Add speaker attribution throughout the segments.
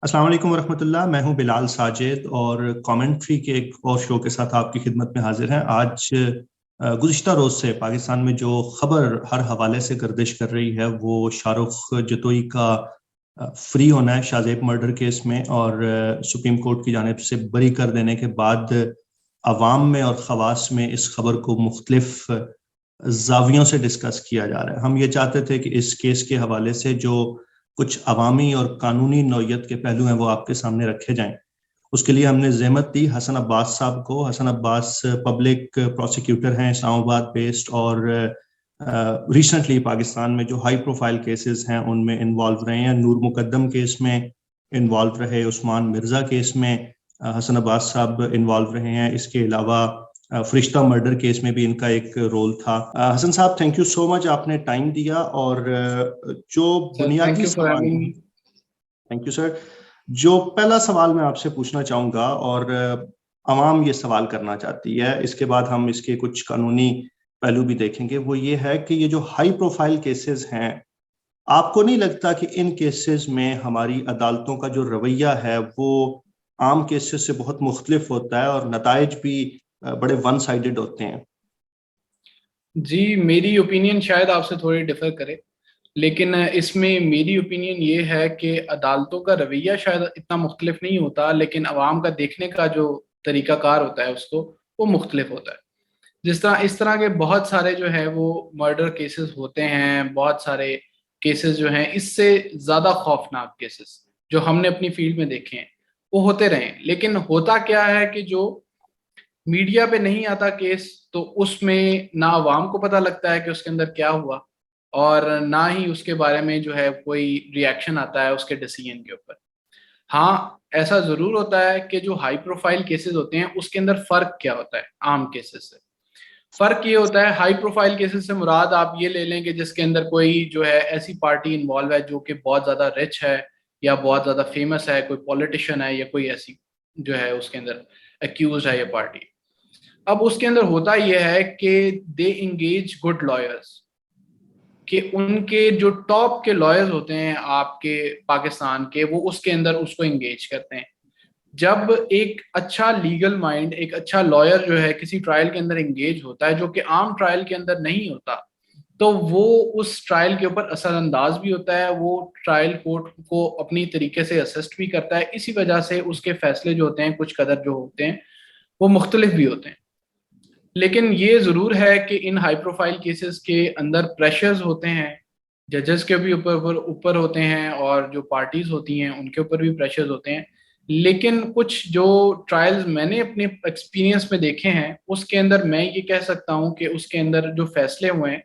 Speaker 1: अस्सलाम वालेकुम वरहमतुल्लाह। मैं हूं बिलाल साजिद और कमेंट्री के एक और शो के साथ आपकी खिदमत में हाजिर हैं। आज गुज़िश्ता रोज़ से पाकिस्तान में जो खबर हर हवाले से गर्दिश कर रही है वो शाहरुख जतोई का फ्री होना है शाहजेब मर्डर केस में, और सुप्रीम कोर्ट की जानिब से बरी कर देने के बाद अवाम में और ख़वास में इस खबर को मुख्तलिफ जावियों से डिस्कस किया जा रहा है। हम ये चाहते थे कि इस केस के हवाले से जो कुछ अवामी और कानूनी नौयत के पहलू हैं वो आपके सामने रखे जाएं। उसके लिए हमने ज़हमत दी हसन अब्बास साहब को। हसन अब्बास पब्लिक प्रोसिक्यूटर हैं, इस्लामाबाद बेस्ड, और रिसेंटली पाकिस्तान में जो हाई प्रोफाइल केसेस हैं उनमें इन्वॉल्व रहे हैं। नूर मुकद्दम केस में इन्वॉल्व रहे, उस्मान मिर्ज़ा केस में हसन अब्बास साहब इन्वॉल्व रहे हैं। इसके अलावा फरिश्ता मर्डर केस में भी इनका एक रोल था। हसन साहब, थैंक यू सो मच, आपने टाइम दिया। और जो
Speaker 2: सर, थैंक
Speaker 1: बुनियादी
Speaker 2: यू फॉर
Speaker 1: सवाल
Speaker 2: हैविंग
Speaker 1: हैं,
Speaker 2: मी।
Speaker 1: Thank you sir. जो पहला सवाल मैं आपसे पूछना चाहूँगा, और अवाम ये सवाल करना चाहती है, इसके बाद हम इसके कुछ कानूनी पहलू भी देखेंगे, वो ये है कि ये जो हाई प्रोफाइल केसेस हैं, आपको नहीं लगता कि इन केसेस में हमारी अदालतों का जो रवैया है वो आम केसेस से बहुत मुख्तलिफ होता है और नताइज भी बड़े वन साइडेड होते हैं?
Speaker 2: जी, मेरी ओपिनियन शायद आपसे थोड़ी डिफर करे, लेकिन इसमें मेरी ओपिनियन ये है कि अदालतों का रवैया शायद इतना मुख्तलिफ नहीं होता, लेकिन अवाम का देखने का जो तरीकाकार होता है उसको वो मुख्तलिफ होता है। जिस तरह इस तरह के बहुत सारे जो है वो मर्डर केसेस होते हैं, बहुत सारे केसेस जो हैं इससे ज़्यादा खौफनाक केसेस जो हमने अपनी फील्ड में देखे हैं वो होते रहे हैं। लेकिन होता क्या है कि जो मीडिया पे नहीं आता केस, तो उसमें ना आवाम को पता लगता है कि उसके अंदर क्या हुआ, और ना ही उसके बारे में जो है कोई रिएक्शन आता है उसके डिसीजन के ऊपर। हाँ, ऐसा जरूर होता है कि जो हाई प्रोफाइल केसेस होते हैं उसके अंदर फर्क क्या होता है आम केसेस से। फर्क ये होता है, हाई प्रोफाइल केसेस से मुराद आप ये ले लें कि जिसके अंदर कोई जो है ऐसी पार्टी इन्वॉल्व है जो कि बहुत ज्यादा रिच है या बहुत ज्यादा फेमस है, कोई पॉलिटिशियन है या कोई ऐसी जो है उसके अंदर एक्यूज है ये पार्टी। अब उसके अंदर होता यह है कि दे इंगेज गुड लॉयर्स, कि उनके जो टॉप के लॉयर्स होते हैं आपके पाकिस्तान के, वो उसके अंदर उसको इंगेज करते हैं। जब एक अच्छा लीगल माइंड, एक अच्छा लॉयर जो है किसी ट्रायल के अंदर इंगेज होता है जो कि आम ट्रायल के अंदर नहीं होता, तो वो उस ट्रायल के ऊपर असरअंदाज भी होता है, वो ट्रायल कोर्ट को अपनी तरीके से असिस्ट भी करता है। इसी वजह से उसके फैसले जो होते हैं कुछ कदर जो होते हैं वो मुख्तलिफ भी होते हैं। लेकिन ये ज़रूर है कि इन हाई प्रोफाइल केसेस के अंदर प्रेशर्स होते हैं, जजेस के भी ऊपर ऊपर ऊपर होते हैं, और जो पार्टीज होती हैं उनके ऊपर भी प्रेशर्स होते हैं। लेकिन कुछ जो ट्रायल्स मैंने अपने एक्सपीरियंस में देखे हैं उसके अंदर मैं ये कह सकता हूँ कि उसके अंदर जो फैसले हुए हैं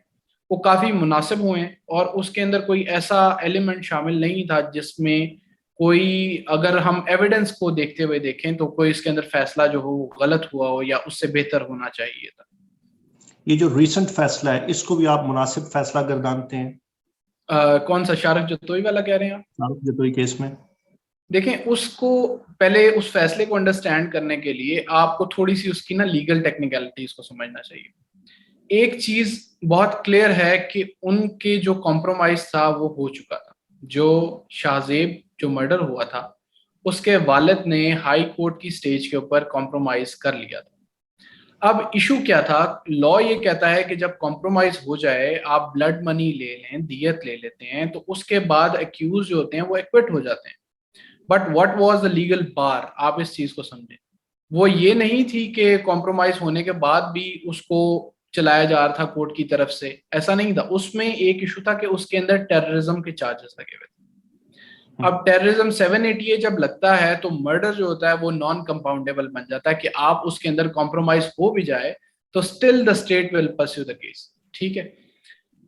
Speaker 2: वो काफ़ी मुनासिब हुए हैं, और उसके अंदर कोई ऐसा एलिमेंट शामिल नहीं था जिसमें कोई, अगर हम एविडेंस को देखते हुए देखें तो कोई इसके अंदर फैसला जो हो वो गलत हुआ हो या उससे बेहतर होना चाहिए था।
Speaker 1: ये जो रिसेंट फैसला है, इसको भी आप मुनासिब फैसला गर्दानते हैं
Speaker 2: कौन सा शाहरुख जतोई वाला कह रहे हैं आप?
Speaker 1: शाहरुख जतोई केस में?
Speaker 2: देखें, उसको पहले उस फैसले को अंडरस्टैंड करने के लिए आपको थोड़ी सी उसकी ना लीगल टेक्निकलिटीज को समझना चाहिए। एक चीज बहुत क्लियर है कि उनके जो कॉम्प्रोमाइज था वो हो चुका था। जो शाहजेब जो मर्डर हुआ था उसके वालिद ने हाई कोर्ट की स्टेज के ऊपर कॉम्प्रोमाइज कर लिया था। अब इशू क्या था, लॉ ये कहता है कि जब कॉम्प्रोमाइज हो जाए, आप ब्लड मनी ले लें, दियत ले लेते हैं, तो उसके बाद एक्यूज जो होते हैं वो एक्विट हो जाते हैं। But what was the legal bar, आप इस चीज को समझें। वो ये नहीं थी कि कॉम्प्रोमाइज होने के बाद भी उसको चलाया जा रहा था कोर्ट की तरफ से, ऐसा नहीं था। उसमें एक इशू था कि उसके अंदर टेररिज्म के चार्जेस लगे हुए थे। अब टेररिज्म 780 जब लगता है तो मर्डर जो होता है वो नॉन कंपाउंडेबल बन जाता है, कि आप उसके अंदर कॉम्प्रोमाइज हो भी जाए तो still the state will pursue the case. ठीक है।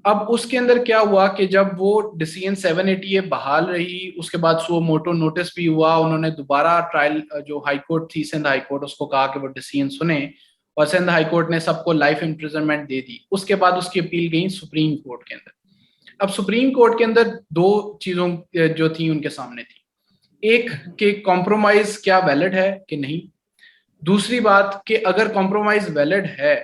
Speaker 2: अब उसके अंदर क्या हुआ कि जब वो डिसीजन 780 बहाल रही, उसके बाद सो मोटो नोटिस भी हुआ, उन्होंने दोबारा ट्रायल, जो हाई कोर्ट थी सिंध हाई कोर्ट, उसको कहा कि वो डिसीजन सुने, और सिंध हाई कोर्ट ने सबको लाइफ इम्प्रिजनमेंट दे दी। उसके बाद उसकी अपील गई सुप्रीम कोर्ट के अंदर। अब सुप्रीम कोर्ट के अंदर दो चीजों जो थी उनके सामने थी। एक, कि कॉम्प्रोमाइज क्या वैलिड है कि नहीं। दूसरी बात कि अगर कॉम्प्रोमाइज वैलिड है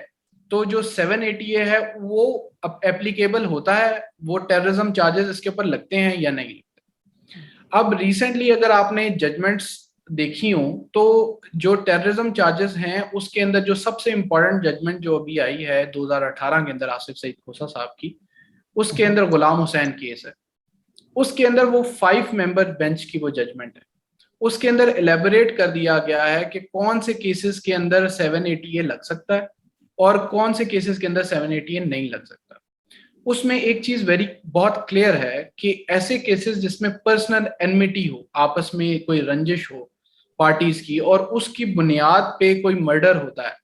Speaker 2: तो जो 780 है वो अब एप्लीकेबल होता है, वो टेररिज्म चार्जेस इसके ऊपर लगते हैं या नहीं लगते। अब रिसेंटली अगर आपने जजमेंट्स देखी हो तो जो टेररिज्म चार्जेस हैं उसके अंदर जो सबसे इम्पोर्टेंट जजमेंट जो अभी आई है 2018 के अंदर आसिफ सईद खोसा साहब की, उसके अंदर गुलाम हुसैन केस है। उसके अंदर वो 5 मेंबर बेंच की वो जजमेंट है। उसके अंदर एलेबोरेट कर दिया गया है कि कौन से केसेस के अंदर 780A लग सकता है और कौन से केसेस के अंदर 780A नहीं लग सकता। उसमें एक चीज वेरी बहुत क्लियर है कि ऐसे केसेस जिसमें पर्सनल एनमिटी हो, आपस में कोई रंजिश हो पार्टीज की, और उसकी बुनियाद पे कोई मर्डर होता है,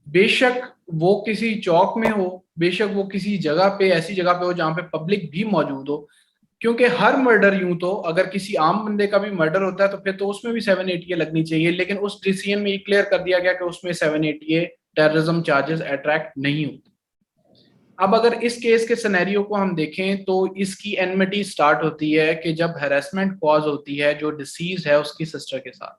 Speaker 2: बेशक वो किसी चौक में हो, बेशक वो किसी जगह पे, ऐसी जगह पे हो जहां पे पब्लिक भी मौजूद हो, क्योंकि हर मर्डर, यूं तो अगर किसी आम बंदे का भी मर्डर होता है तो फिर तो उसमें भी 780A लगनी चाहिए, लेकिन उस डिसीजन में ये क्लियर कर दिया गया कि उसमें 780A टेररिज्म चार्जेस अट्रैक्ट नहीं होते। अब अगर इस केस के सिनेरियो को हम देखें तो इसकी एनमिटी स्टार्ट होती है कि जब हैरेसमेंट कॉज होती है जो डिसीज है उसकी सिस्टर के साथ,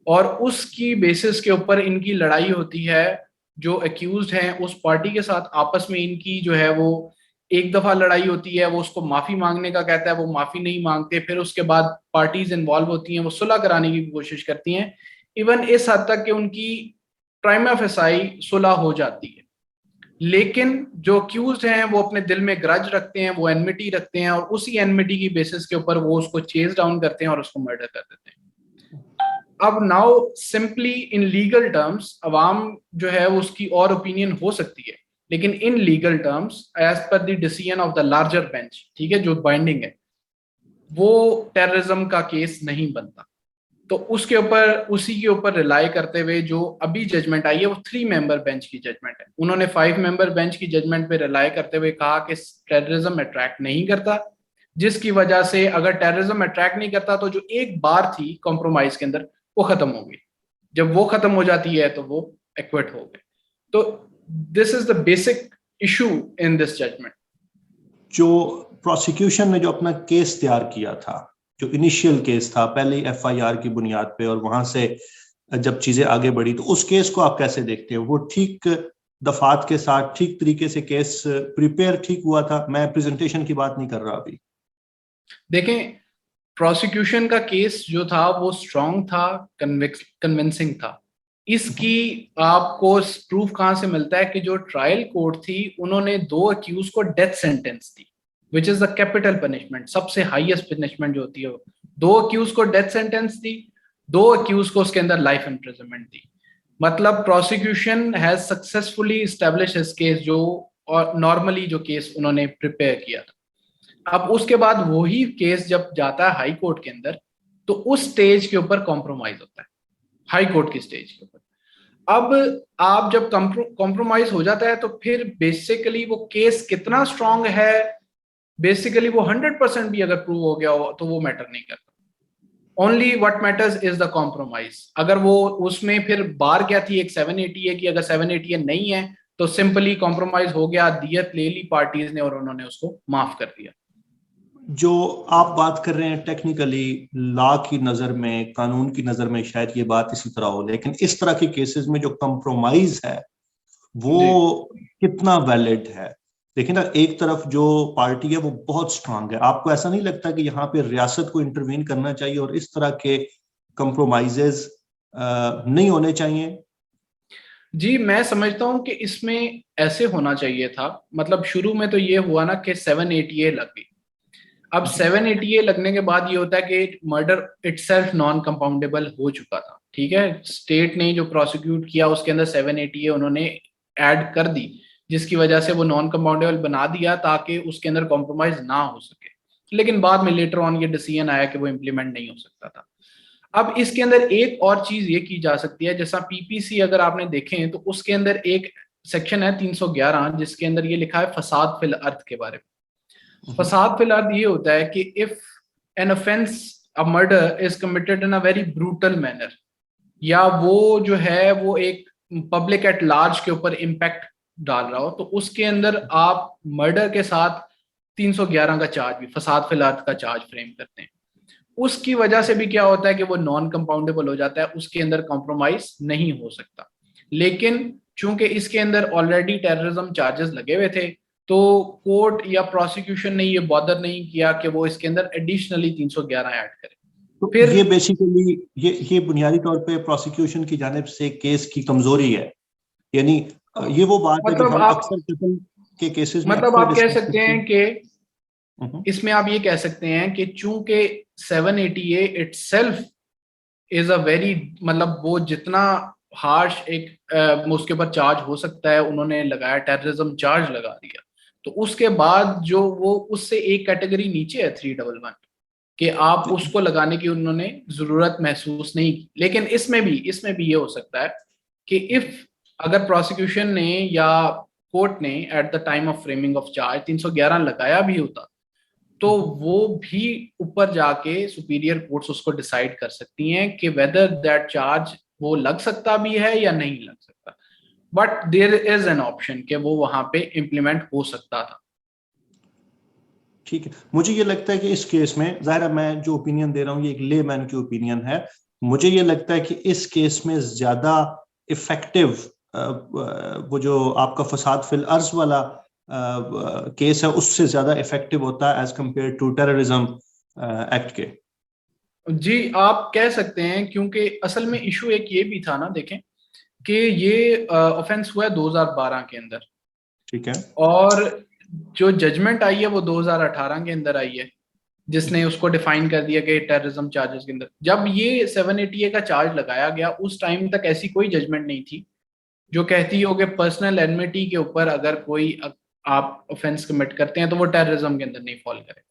Speaker 2: और उसकी बेसिस के ऊपर इनकी लड़ाई होती है, जो अक्यूज्ड हैं उस पार्टी के साथ आपस में इनकी जो है वो एक दफा लड़ाई होती है, वो उसको माफी मांगने का कहता है, वो माफी नहीं मांगते, फिर उसके बाद पार्टीज इन्वॉल्व होती हैं, वो सुलह कराने की कोशिश करती हैं, इवन इस हद तक कि उनकी प्राइमा फेसाई सुलह हो जाती है। लेकिन जो अक्यूज हैं वो अपने दिल में ग्रज रखते हैं, वो एनमिटी रखते हैं, और उसी एनमिटी की बेसिस के ऊपर वो उसको चेज डाउन करते हैं और उसको मर्डर कर देते हैं। अब now simply in legal terms अवाम जो है वो उसकी और ओपिनियन हो सकती है, लेकिन in legal terms as per the decision of the larger bench, ठीक है, जो बाइंडिंग है, वो टेररिज्म का केस नहीं बनता। तो उसके ऊपर, उसी के ऊपर रिलाई करते हुए जो अभी जजमेंट आई है वो 3 मेंबर बेंच की जजमेंट है। उन्होंने 5 मेंबर बेंच की जजमेंट पे रिलाई करते हुए कहा कि टेररिज्म अट्रैक्ट नहीं करता, जिसकी वजह से अगर टेररिज्म अट्रैक्ट नहीं करता तो जो एक बार थी कॉम्प्रोमाइज के अंदर वो खत्म हो गई। जब वो खत्म हो जाती है तो वो एक्विट हो गए। तो this is the basic issue in this judgment.
Speaker 1: जो प्रोसिक्यूशन ने जो अपना केस तैयार किया था, जो इनिशियल केस था पहले एफआईआर की बुनियाद पे, और वहां से जब चीजें आगे बढ़ी, तो उस केस को आप कैसे देखते हो? वो ठीक दफात के साथ ठीक तरीके से केस प्रिपेयर ठीक हुआ था? मैं प्रेजेंटेशन की बात नहीं कर रहा अभी।
Speaker 2: देखें, प्रोसिक्यूशन का केस जो था वो स्ट्रांग था, कन्विंसिंग था। इसकी आपको प्रूफ कहां से मिलता है कि जो ट्रायल कोर्ट थी उन्होंने 2 अक्यूज को death sentence the, which is the capital punishment, सबसे हाईएस्ट पनिशमेंट जो होती है। 2 अक्यूज को डेथ सेंटेंस दी, 2 अक्यूज को उसके अंदर लाइफ इम्प्रिजनमेंट दी। मतलब prosecution has successfully establish his case, जो और नॉर्मली जो केस उन्होंने प्रिपेयर किया था। अब उसके बाद वही केस जब जाता है हाई कोर्ट के अंदर तो उस स्टेज के ऊपर कॉम्प्रोमाइज होता है, हाई कोर्ट की स्टेज के ऊपर। अब आप जब कॉम्प्रोमाइज हो जाता है तो फिर बेसिकली वो केस कितना स्ट्रांग है, बेसिकली वो 100% भी अगर प्रूव हो गया हो तो वो मैटर नहीं करता। Only what matters is the compromise. अगर वो उसमें फिर बार क्या थी, एक 780 की, अगर 780 नहीं है तो सिंपली कॉम्प्रोमाइज हो गया, दियत ले ली पार्टीज ने और उन्होंने उसको माफ कर दिया।
Speaker 1: जो आप बात कर रहे हैं टेक्निकली लॉ की नजर में, कानून की नजर में शायद ये बात इसी तरह हो, लेकिन इस तरह के केसेस में जो कंप्रोमाइज है वो कितना वैलिड है? देखिए ना, एक तरफ जो पार्टी है वो बहुत स्ट्रांग है, आपको ऐसा नहीं लगता कि यहाँ पे रियासत को इंटरवीन करना चाहिए और इस तरह के कंप्रोमाइजेज नहीं होने चाहिए?
Speaker 2: जी, मैं समझता हूं कि इसमें ऐसे होना चाहिए था। मतलब शुरू में तो ये हुआ ना कि 780A लग गई। अब 780A लगने के बाद ये होता है कि मर्डर इटसेल्फ नॉन कंपाउंडेबल हो चुका था, ठीक है। स्टेट ने जो प्रोसिक्यूट किया उसके अंदर 780A उन्होंने ऐड कर दी, जिसकी वजह से वो नॉन कंपाउंडेबल बना दिया ताकि उसके अंदर कॉम्प्रोमाइज ना हो सके। लेकिन बाद में लेटर ऑन ये डिसीजन आया कि वो इम्प्लीमेंट नहीं हो सकता था। अब इसके अंदर एक और चीज ये की जा सकती है, जैसा पीपीसी अगर आपने देखें तो उसके अंदर एक सेक्शन है 311 जिसके अंदर ये लिखा है फसाद फिल अर्थ के बारे में। फसाद फिल अर्थ ये होता है कि if an offence a murder is committed in a very brutal manner, या वो जो है वो एक पब्लिक एट लार्ज के ऊपर इम्पैक्ट डाल रहा हो, तो उसके अंदर आप मर्डर के साथ 311 का चार्ज भी, फसाद फिल अर्थ का चार्ज फ्रेम करते हैं। उसकी वजह से भी क्या होता है कि वो नॉन कंपाउंडेबल हो जाता है, उसके अंदर कॉम्प्रोमाइज नहीं हो सकता। लेकिन चूंकि इसके अंदर ऑलरेडी टेररिज्म चार्जेस लगे हुए थे तो कोर्ट या प्रोसिक्यूशन ने ये बॉदर नहीं किया कि वो इसके अंदर एडिशनली 311 ऐड करे।
Speaker 1: तो
Speaker 2: फिर
Speaker 1: ये बेसिकली ये बुनियादी तौर पे प्रोसिक्यूशन की जानिब से केस की कमजोरी है, यानी ये वो बात है जो
Speaker 2: मतलब
Speaker 1: हम
Speaker 2: आप
Speaker 1: अक्सर कत्ल के केसेस में
Speaker 2: मतलब
Speaker 1: अक्सर
Speaker 2: आप कह
Speaker 1: डिस्कस
Speaker 2: सकते
Speaker 1: करते
Speaker 2: हैं
Speaker 1: हैं।
Speaker 2: कि इसमें आप ये कह सकते हैं कि चूंकि 780A itself is a very, मतलब वो जितना हार्श एक उसके ऊपर चार्ज हो सकता है उन्होंने लगाया, टेररिज्म चार्ज लगा दिया, तो उसके बाद जो वो उससे एक कैटेगरी नीचे है 311 कि आप उसको लगाने की उन्होंने जरूरत महसूस नहीं की। लेकिन इसमें भी ये हो सकता है कि इफ अगर प्रोसिक्यूशन ने या कोर्ट ने at the time of framing of charge 311 लगाया भी होता, तो वो भी ऊपर जाके सुपीरियर कोर्ट्स उसको डिसाइड कर सकती हैं कि वेदर दैट चार्ज वो लग सकता भी है या नहीं लग सकता, but there is an option कि वो वहां पे इम्प्लीमेंट हो सकता था।
Speaker 1: ठीक है, मुझे ये लगता है कि इस केस में, ज़ाहिर है मैं जो ओपिनियन दे रहा हूँ ये एक लेमैन की ओपिनियन है, मुझे ये लगता है कि इस केस में ज्यादा इफेक्टिव वो जो आपका फसाद फिल अर्ज वाला केस है उससे ज्यादा इफेक्टिव होता है as compare to terrorism act के।
Speaker 2: जी आप कह सकते हैं, क्योंकि असल में इशू एक ये भी था ना, देखें कि ये ऑफेंस हुआ है 2012 के अंदर,
Speaker 1: ठीक है।
Speaker 2: और जो जजमेंट आई है वो 2018 के अंदर आई है, जिसने उसको डिफाइन कर दिया कि टेररिज्म चार्जेस के अंदर। जब ये 780A का चार्ज लगाया गया उस टाइम तक ऐसी कोई जजमेंट नहीं थी जो कहती हो कि पर्सनल एनमिटी के ऊपर अगर कोई आप ऑफेंस कमिट करते हैं तो वो टेररिज्म के अंदर नहीं फॉल करे।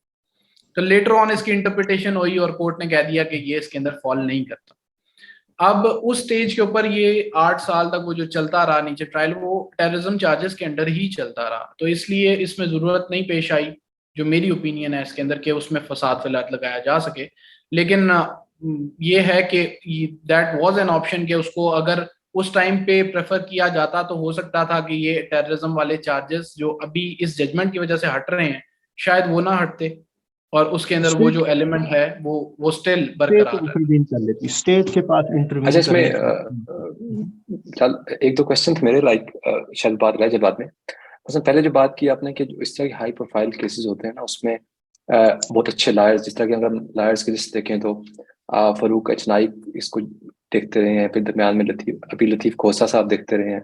Speaker 2: तो लेटर ऑन इसकी इंटरप्रिटेशन हुई और कोर्ट ने कह दिया कि ये इसके अंदर फॉल नहीं करता। अब उस स्टेज के ऊपर ये 8 साल तक वो जो चलता रहा नीचे ट्रायल, वो टेररिज्म चार्जेस के अंडर ही चलता रहा, तो इसलिए इसमें जरूरत नहीं पेश आई, जो मेरी ओपिनियन है इसके अंदर, कि उसमें फसाद फिलहाल लगाया जा सके। लेकिन ये है कि दैट वाज एन ऑप्शन कि उसको अगर उस टाइम पे प्रेफर किया जाता तो हो सकता था कि ये टेररिज्म वाले चार्जेस जो अभी इस जजमेंट की वजह से हट रहे हैं शायद वो ना हटते, और उसके अंदर वो
Speaker 1: स्टेट
Speaker 2: जो एलिमेंट है वो स्टिल
Speaker 1: स्टेट
Speaker 2: बरकरार है।
Speaker 1: इंटरवीन कर लेती, स्टेट के पास
Speaker 3: अच्छा,
Speaker 1: इंटरवीन
Speaker 3: इसमें
Speaker 1: करने की।
Speaker 3: चल एक दो क्वेश्चन थे मेरे, लाइक शायद बात रहे जब बाद में। उसमें पहले जो बात की आपने कि जो इस तरह के हाई प्रोफाइल केसेस होते हैं ना, उसमें बहुत अच्छे लायर्स, जिस तरह के अगर लायर्स की लिस्ट देखें तो फरूक अचनाई इसको देखते रहे हैं, फिर दरमियान में लतीफ़ खोसा साहब देखते रहे हैं,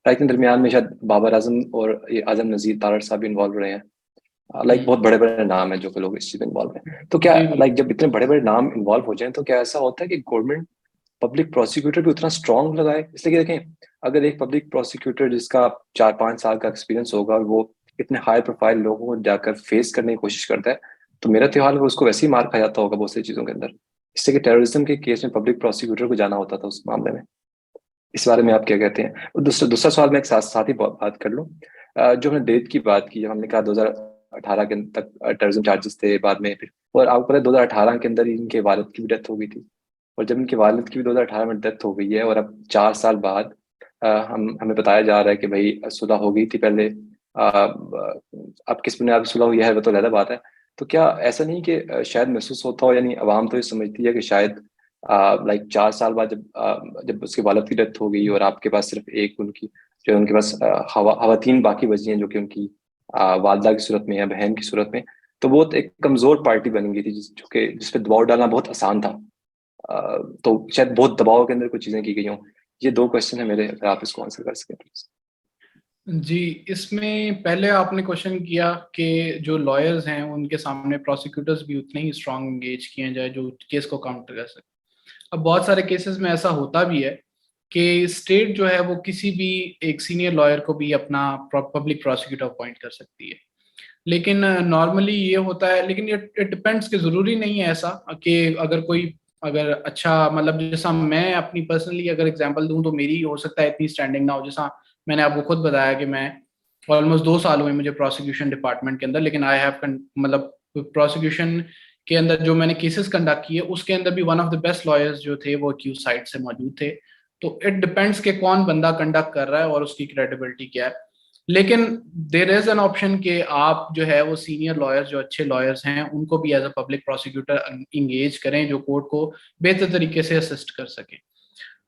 Speaker 3: लाइक दरमियान में शायद बाबर आजम और ये आजम नज़ीर तारड़ साहब भी इन्वॉल्व रहे हैं। लाइक बहुत बड़े बड़े नाम है जो कि लोग इस चीज़ में इन्वॉल्व हैं। तो क्या
Speaker 2: जी बिल्कुल।
Speaker 3: लाइक जब इतने बड़े बड़े नाम इन्वॉल्व हो जाएं तो क्या ऐसा होता है कि गवर्नमेंट पब्लिक प्रोसिक्यूटर भी उतना स्ट्रांग लगाए? इसलिए कि देखें, अगर एक पब्लिक प्रोसिक्यूटर जिसका 4-5 साल का एक्सपीरियंस होगा और वो इतने हाई प्रोफाइल लोगों को जाकर फेस करने की कोशिश करता है, तो मेरा ख्याल है उसको वैसे ही मार खा जाता होगा बहुत सी चीज़ों के अंदर। इससे कि टेररिज्म के केस में पब्लिक प्रोसिक्यूटर को जाना होता था उस मामले में। इस बारे में आप क्या कहते हैं? और दूसरा दूसरा सवाल मैं एक साथ साथ ही बात कर लूँ। जो हमने डेट की बात की, जब हमने कहा 2018 के तक टेररिज्म चार्जेस थे, बाद में फिर, और आपको पता है 2018 के अंदर ही इनके वालिद की भी डेथ हो गई थी, और जब इनके वालिद की भी 2018 में डेथ हो गई है, और अब 4 साल बाद हमें बताया जा रहा है कि भाई सुलह हो गई थी पहले, अब किस बुनियाद पर सुलह हुई है वो तो अलग बात है। तो क्या ऐसा नहीं कि शायद महसूस होता हो, यानी अवाम तो ये समझती है कि शायद लाइक 4 साल बाद जब उसके वालिद की डेथ हो गई और आपके पास सिर्फ एक उनकी, जो उनके पास खवातीन बाकी बची हैं जो कि उनकी वालदा की सूरत में या बहन की सूरत में, तो वो तो एक कमजोर पार्टी बन गई थी जिस पे दबाव डालना बहुत आसान था। तो शायद बहुत दबाव के अंदर कुछ चीजें की गई हों। ये दो क्वेश्चन है मेरे, अगर आप इसको आंसर कर सकें प्लीज।
Speaker 2: जी, इसमें पहले आपने क्वेश्चन किया कि जो लॉयर्स हैं उनके सामने प्रोसिक्यूटर्स भी उतने ही स्ट्रांग एंगेज किए जाए जो केस को काउंटर कर सके। अब बहुत सारे केसेस में ऐसा होता भी है कि स्टेट जो है वो किसी भी एक सीनियर लॉयर को भी अपना पब्लिक प्रोसिक्यूटर अपॉइंट कर सकती है, लेकिन नॉर्मली ये होता है, लेकिन ये डिपेंड्स कि ज़रूरी नहीं है ऐसा कि अगर कोई अगर अच्छा, मतलब जैसा मैं अपनी पर्सनली अगर एग्जांपल दूं तो मेरी हो सकता है इतनी स्टैंडिंग ना हो, जैसा मैंने आपको खुद बताया कि मैं ऑलमोस्ट 2 साल हुए मुझे प्रोसिक्यूशन डिपार्टमेंट के अंदर, लेकिन आई हैव मतलब प्रोसिक्यूशन के अंदर जो मैंने केसेस कंडक्ट किए उसके अंदर भी one of the best lawyers जो थे वो अक्यूज साइड से मौजूद थे। तो इट डिपेंड्स कि कौन बंदा कंडक्ट कर रहा है और उसकी क्रेडिबिलिटी क्या है। लेकिन देर इज एन ऑप्शन कि आप जो है वो सीनियर लॉयर्स जो अच्छे लॉयर्स हैं उनको भी as a public prosecutor engage करें जो कोर्ट को बेहतर तरीके से असिस्ट कर सकें।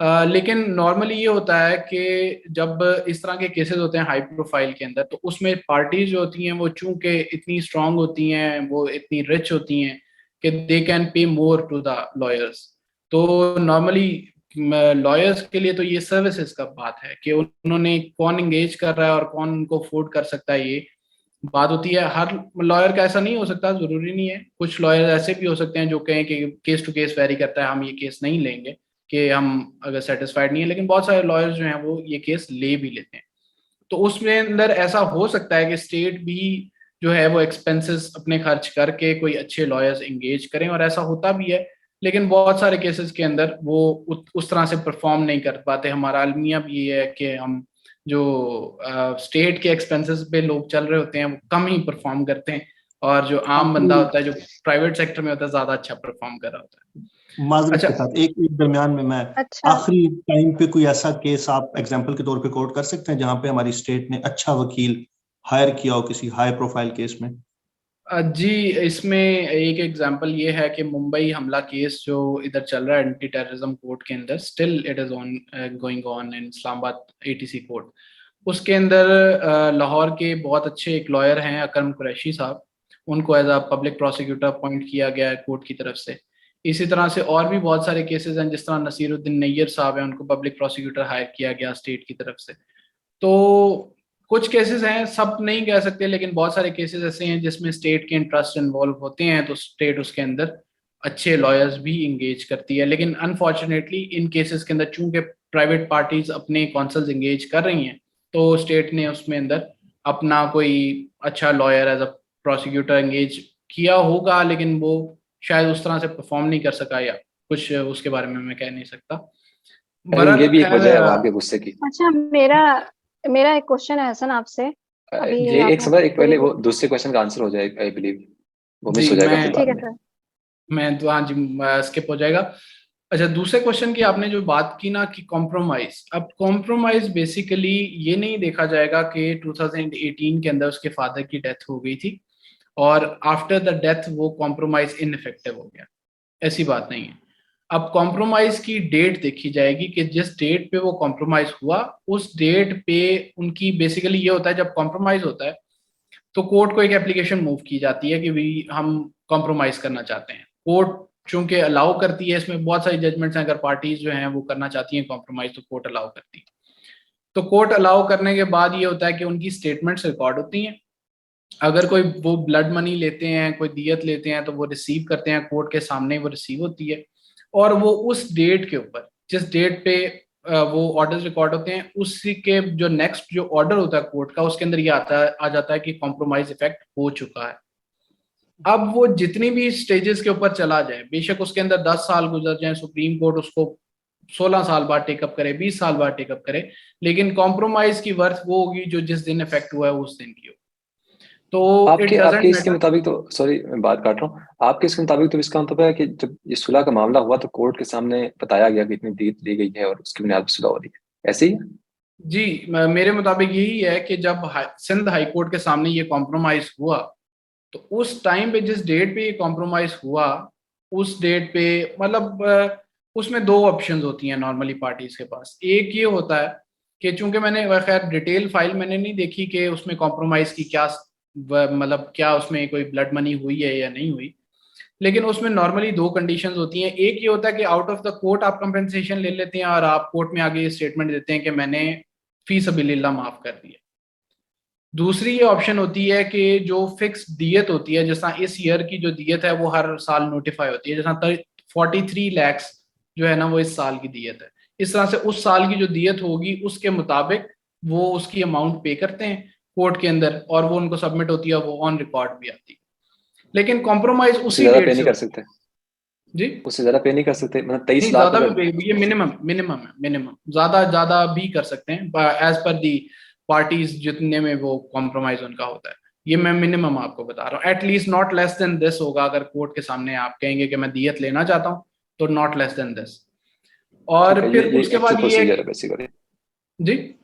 Speaker 2: लेकिन नॉर्मली ये होता है कि जब इस तरह के केसेस होते हैं हाई प्रोफाइल के अंदर, तो उसमें पार्टीज जो होती हैं वो चूंकि इतनी स्ट्रांग होती हैं, वो इतनी रिच होती हैं कि they can pay more to the lawyers. तो नॉर्मली लॉयर्स के लिए तो ये सर्विसेज का बात है कि उन्होंने कौन एंगेज कर रहा है और कौन उनको अफोर्ड कर सकता है, ये बात होती है। हर लॉयर का ऐसा नहीं हो सकता, जरूरी नहीं है। कुछ लॉयर ऐसे भी हो सकते हैं जो कहें कि केस टू केस वेरी करता है, हम ये केस नहीं लेंगे कि हम अगर सेटिस्फाइड नहीं है, लेकिन बहुत सारे लॉयर्स जो हैं वो ये केस ले भी लेते हैं। तो उसमें अंदर ऐसा हो सकता है कि स्टेट भी जो है वो एक्सपेंसेस अपने खर्च करके कोई अच्छे लॉयर्स एंगेज करें, और ऐसा होता भी है। लेकिन बहुत सारे केसेस के अंदर वो उस तरह से परफॉर्म नहीं कर पाते। हमारा अलमिया भी ये है कि हम जो स्टेट के एक्सपेंसेस पे लोग चल रहे होते हैं वो कम ही परफॉर्म करते हैं, और जो आम बंदा होता है जो प्राइवेट सेक्टर में होता है ज्यादा अच्छा परफॉर्म कर रहा होता है।
Speaker 1: माजरत
Speaker 2: अच्छा,
Speaker 1: के साथ एक दरमियान में मैं
Speaker 4: अच्छा,
Speaker 1: आखिरी टाइम पे कोई ऐसा केस आप एग्जांपल के तौर पे कोट कर सकते हैं जहां पे हमारी स्टेट ने अच्छा वकील हायर किया हो किसी हाई प्रोफाइल केस में?
Speaker 2: जी, इसमें एक एग्जांपल ये है कि मुंबई हमला केस जो इधर चल रहा है एंटी टेररिज्म कोर्ट के अंदर, still it is on going on in Islamabad ATC court. उसके अंदर लाहौर के बहुत अच्छे एक लॉयर हैं अकरम कुरैशी साहब, उनको as a public prosecutor appoint किया गया है कोर्ट की तरफ से। इसी तरह से और भी बहुत सारे केसेस हैं, जिस तरह नसीरुद्दीन नैयर साहब हैं, उनको पब्लिक प्रोसिक्यूटर हायर किया गया स्टेट की तरफ से। तो कुछ केसेस हैं, सब नहीं कह सकते, लेकिन बहुत सारे केसेस ऐसे हैं जिसमें स्टेट के इंटरेस्ट इन्वॉल्व होते हैं, तो स्टेट उसके अंदर अच्छे लॉयर्स भी इंगेज करती है। लेकिन अनफॉर्चुनेटली इन केसेस के अंदर चूंकि प्राइवेट पार्टीज अपने कॉन्सल्स इंगेज कर रही हैं, तो स्टेट ने उसमें अंदर अपना कोई अच्छा lawyer as a prosecutor engage किया होगा, लेकिन वो शायद उस तरह से परफॉर्म नहीं कर सका, या कुछ उसके बारे में मैं कह नहीं सकता।
Speaker 3: आई थिंक ये
Speaker 2: बहरहाल
Speaker 3: भी एक
Speaker 2: खैर,
Speaker 3: वजह है वहां के गुस्से की।
Speaker 4: अच्छा, मेरा मेरा एक क्वेश्चन है हसन आपसे। अभी
Speaker 3: ये एक
Speaker 4: आपने
Speaker 3: समय एक
Speaker 4: पूरी
Speaker 3: पहले वो दूसरे क्वेश्चन का आंसर हो जाए, आई बिलीव वो मिस
Speaker 2: जी
Speaker 3: हो जाएगा
Speaker 2: मैं
Speaker 3: फिर
Speaker 4: ठीक
Speaker 3: बाद
Speaker 4: है
Speaker 3: में।
Speaker 4: सर।
Speaker 2: तो हाँ जी, स्किप हो जाएगा। अच्छा, दूसरे क्वेश्चन की आपने जो बात की ना कि कॉम्प्रोमाइज, अब कॉम्प्रोमाइज बेसिकली ये नहीं देखा जाएगा कि 2018 के अंदर उसके फादर की डेथ हो गई थी और आफ्टर द डेथ वो कॉम्प्रोमाइज इनइफेक्टिव हो गया, ऐसी बात नहीं है। अब कॉम्प्रोमाइज की डेट देखी जाएगी कि जिस डेट पे वो कॉम्प्रोमाइज हुआ उस डेट पे उनकी, बेसिकली ये होता है जब कॉम्प्रोमाइज होता है तो कोर्ट को एक एप्लीकेशन मूव की जाती है कि भी हम कॉम्प्रोमाइज करना चाहते हैं। कोर्ट चूंकि अलाउ करती है, इसमें बहुत सारी जजमेंट्स हैं, अगर पार्टीज जो हैं वो करना चाहती हैं कॉम्प्रोमाइज तो कोर्ट अलाउ करती है। तो कोर्ट अलाउ करने के बाद ये होता है कि उनकी स्टेटमेंट्स रिकॉर्ड होती हैं। अगर कोई वो ब्लड मनी लेते हैं, कोई दियत लेते हैं, तो वो रिसीव करते हैं, कोर्ट के सामने वो रिसीव होती है। और वो उस डेट के ऊपर, जिस डेट पे वो ऑर्डर्स रिकॉर्ड होते हैं, उसी के जो नेक्स्ट जो ऑर्डर होता है कोर्ट का, उसके अंदर ये आ जाता है कि कॉम्प्रोमाइज इफेक्ट हो चुका है। अब वो जितनी भी स्टेजेस के ऊपर चला जाए, बेशक उसके अंदर 10 साल गुजर जाए, सुप्रीम कोर्ट उसको 16 साल बाद टेकअप करे, 20 साल बाद टेकअप करे, लेकिन कॉम्प्रोमाइज की वर्थ वो होगी जो जिस दिन इफेक्ट हुआ है उस दिन की हो। तो इट
Speaker 3: आपके आपके
Speaker 2: डजेंट
Speaker 3: इसके
Speaker 2: मैटर।
Speaker 3: मुताबिक तो, सॉरी मैं बात काट रहा हूँ, आपके इसके मुताबिक तो इसका मतलब है कि जब ये सुलह का मामला हुआ तो कोर्ट के सामने बताया गया कि इतनी दीद ली गई है और उसकी बुनियाद पर सुलह हो रही है, ऐसे ही है?
Speaker 2: जी, मेरे मुताबिक यही है कि जब सिंध हाई कोर्ट के सामने ये कॉम्प्रोमाइज हुआ, तो उस टाइम पे जिस डेट पे ये कॉम्प्रोमाइज हुआ, उस डेट पे मतलब उसमें दो ऑप्शंस होती हैं नॉर्मली पार्टीज के पास। एक ये होता है कि चूंकि मैंने खैर डिटेल फाइल मैंने नहीं देखी कि उसमें कॉम्प्रोमाइज की क्या मतलब क्या उसमें कोई ब्लड मनी हुई है या नहीं हुई, लेकिन उसमें नॉर्मली दो कंडीशंस होती हैं। एक ये होता है कि आउट ऑफ द कोर्ट आप कंपेंसेशन ले लेते हैं और आप कोर्ट में आगे ये स्टेटमेंट देते हैं कि मैंने फी सबीलिल्लाह माफ कर दिया। दूसरी ये ऑप्शन होती है कि जो फिक्स दियत होती है, जैसा इस ईयर की जो दियत है वो हर साल नोटिफाई होती है, जैसा 43 लैक्स जो है ना वो इस साल की दियत है। इस तरह से उस साल की जो दियत होगी उसके मुताबिक वो उसकी अमाउंट पे करते हैं कोर्ट के अंदर, और वो उनको सबमिट होती है, वो ऑन रिकॉर्ड भी आती है। लेकिन कॉम्प्रोमाइज
Speaker 3: उससे
Speaker 2: उसी
Speaker 3: ज्यादा
Speaker 2: डेट
Speaker 3: पे
Speaker 2: से
Speaker 3: नहीं कर
Speaker 2: होता है।
Speaker 3: सकते?
Speaker 2: जी
Speaker 3: उससे ज्यादा पे नहीं कर सकते, मतलब 23
Speaker 2: नहीं,
Speaker 3: लाख
Speaker 2: ज्यादा
Speaker 3: अगर
Speaker 2: भी, ये मिनिमम मिनिमम है, मिनिमम। ज्यादा भी कर सकते हैं एज पर दी पार्टीज जितने में वो कॉम्प्रोमाइज उनका होता है। ये मैं मिनिमम आपको बता रहा हूँ, at least not less than this होगा। अगर कोर्ट के सामने आप कहेंगे कि मैं दियत लेना चाहता हूँ तो नॉट लेस देन दिस।
Speaker 3: ठीक
Speaker 2: और
Speaker 3: है,
Speaker 2: फिर
Speaker 3: ये
Speaker 2: उसके
Speaker 3: एक्चुअल
Speaker 2: बाद ये है
Speaker 3: प्रोसीजर है
Speaker 2: कि
Speaker 3: बेसिकली।
Speaker 2: जी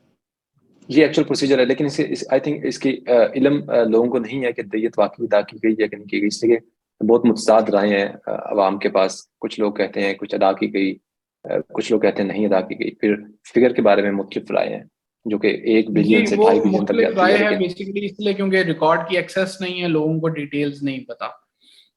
Speaker 3: ये एक्चुअल प्रोसीजर है, लेकिन इसे आई थिंक इसकी इल्म लोगों को नहीं है कि दियत वाकई अदा की गई है कि नहीं की गई, इसलिए बहुत मुतज़ाद राय हैं अवाम के पास। कुछ लोग कहते हैं कुछ अदा की गई, कुछ लोग कहते हैं नहीं अदा की गई। फिर फिगर के बारे में मुख्तलिफ राय हैं, जो कि 1
Speaker 2: जी,
Speaker 3: बिलियन से
Speaker 2: वो
Speaker 3: 2.5 बिलियन तक
Speaker 2: मुख्तलिफ
Speaker 3: जाती
Speaker 2: राय
Speaker 3: है,
Speaker 2: है
Speaker 3: लेकिन
Speaker 2: बेसिकली इसलिए क्योंकि रिकॉर्ड की एक्सेस नहीं है, लोगों को डिटेल्स नहीं पता,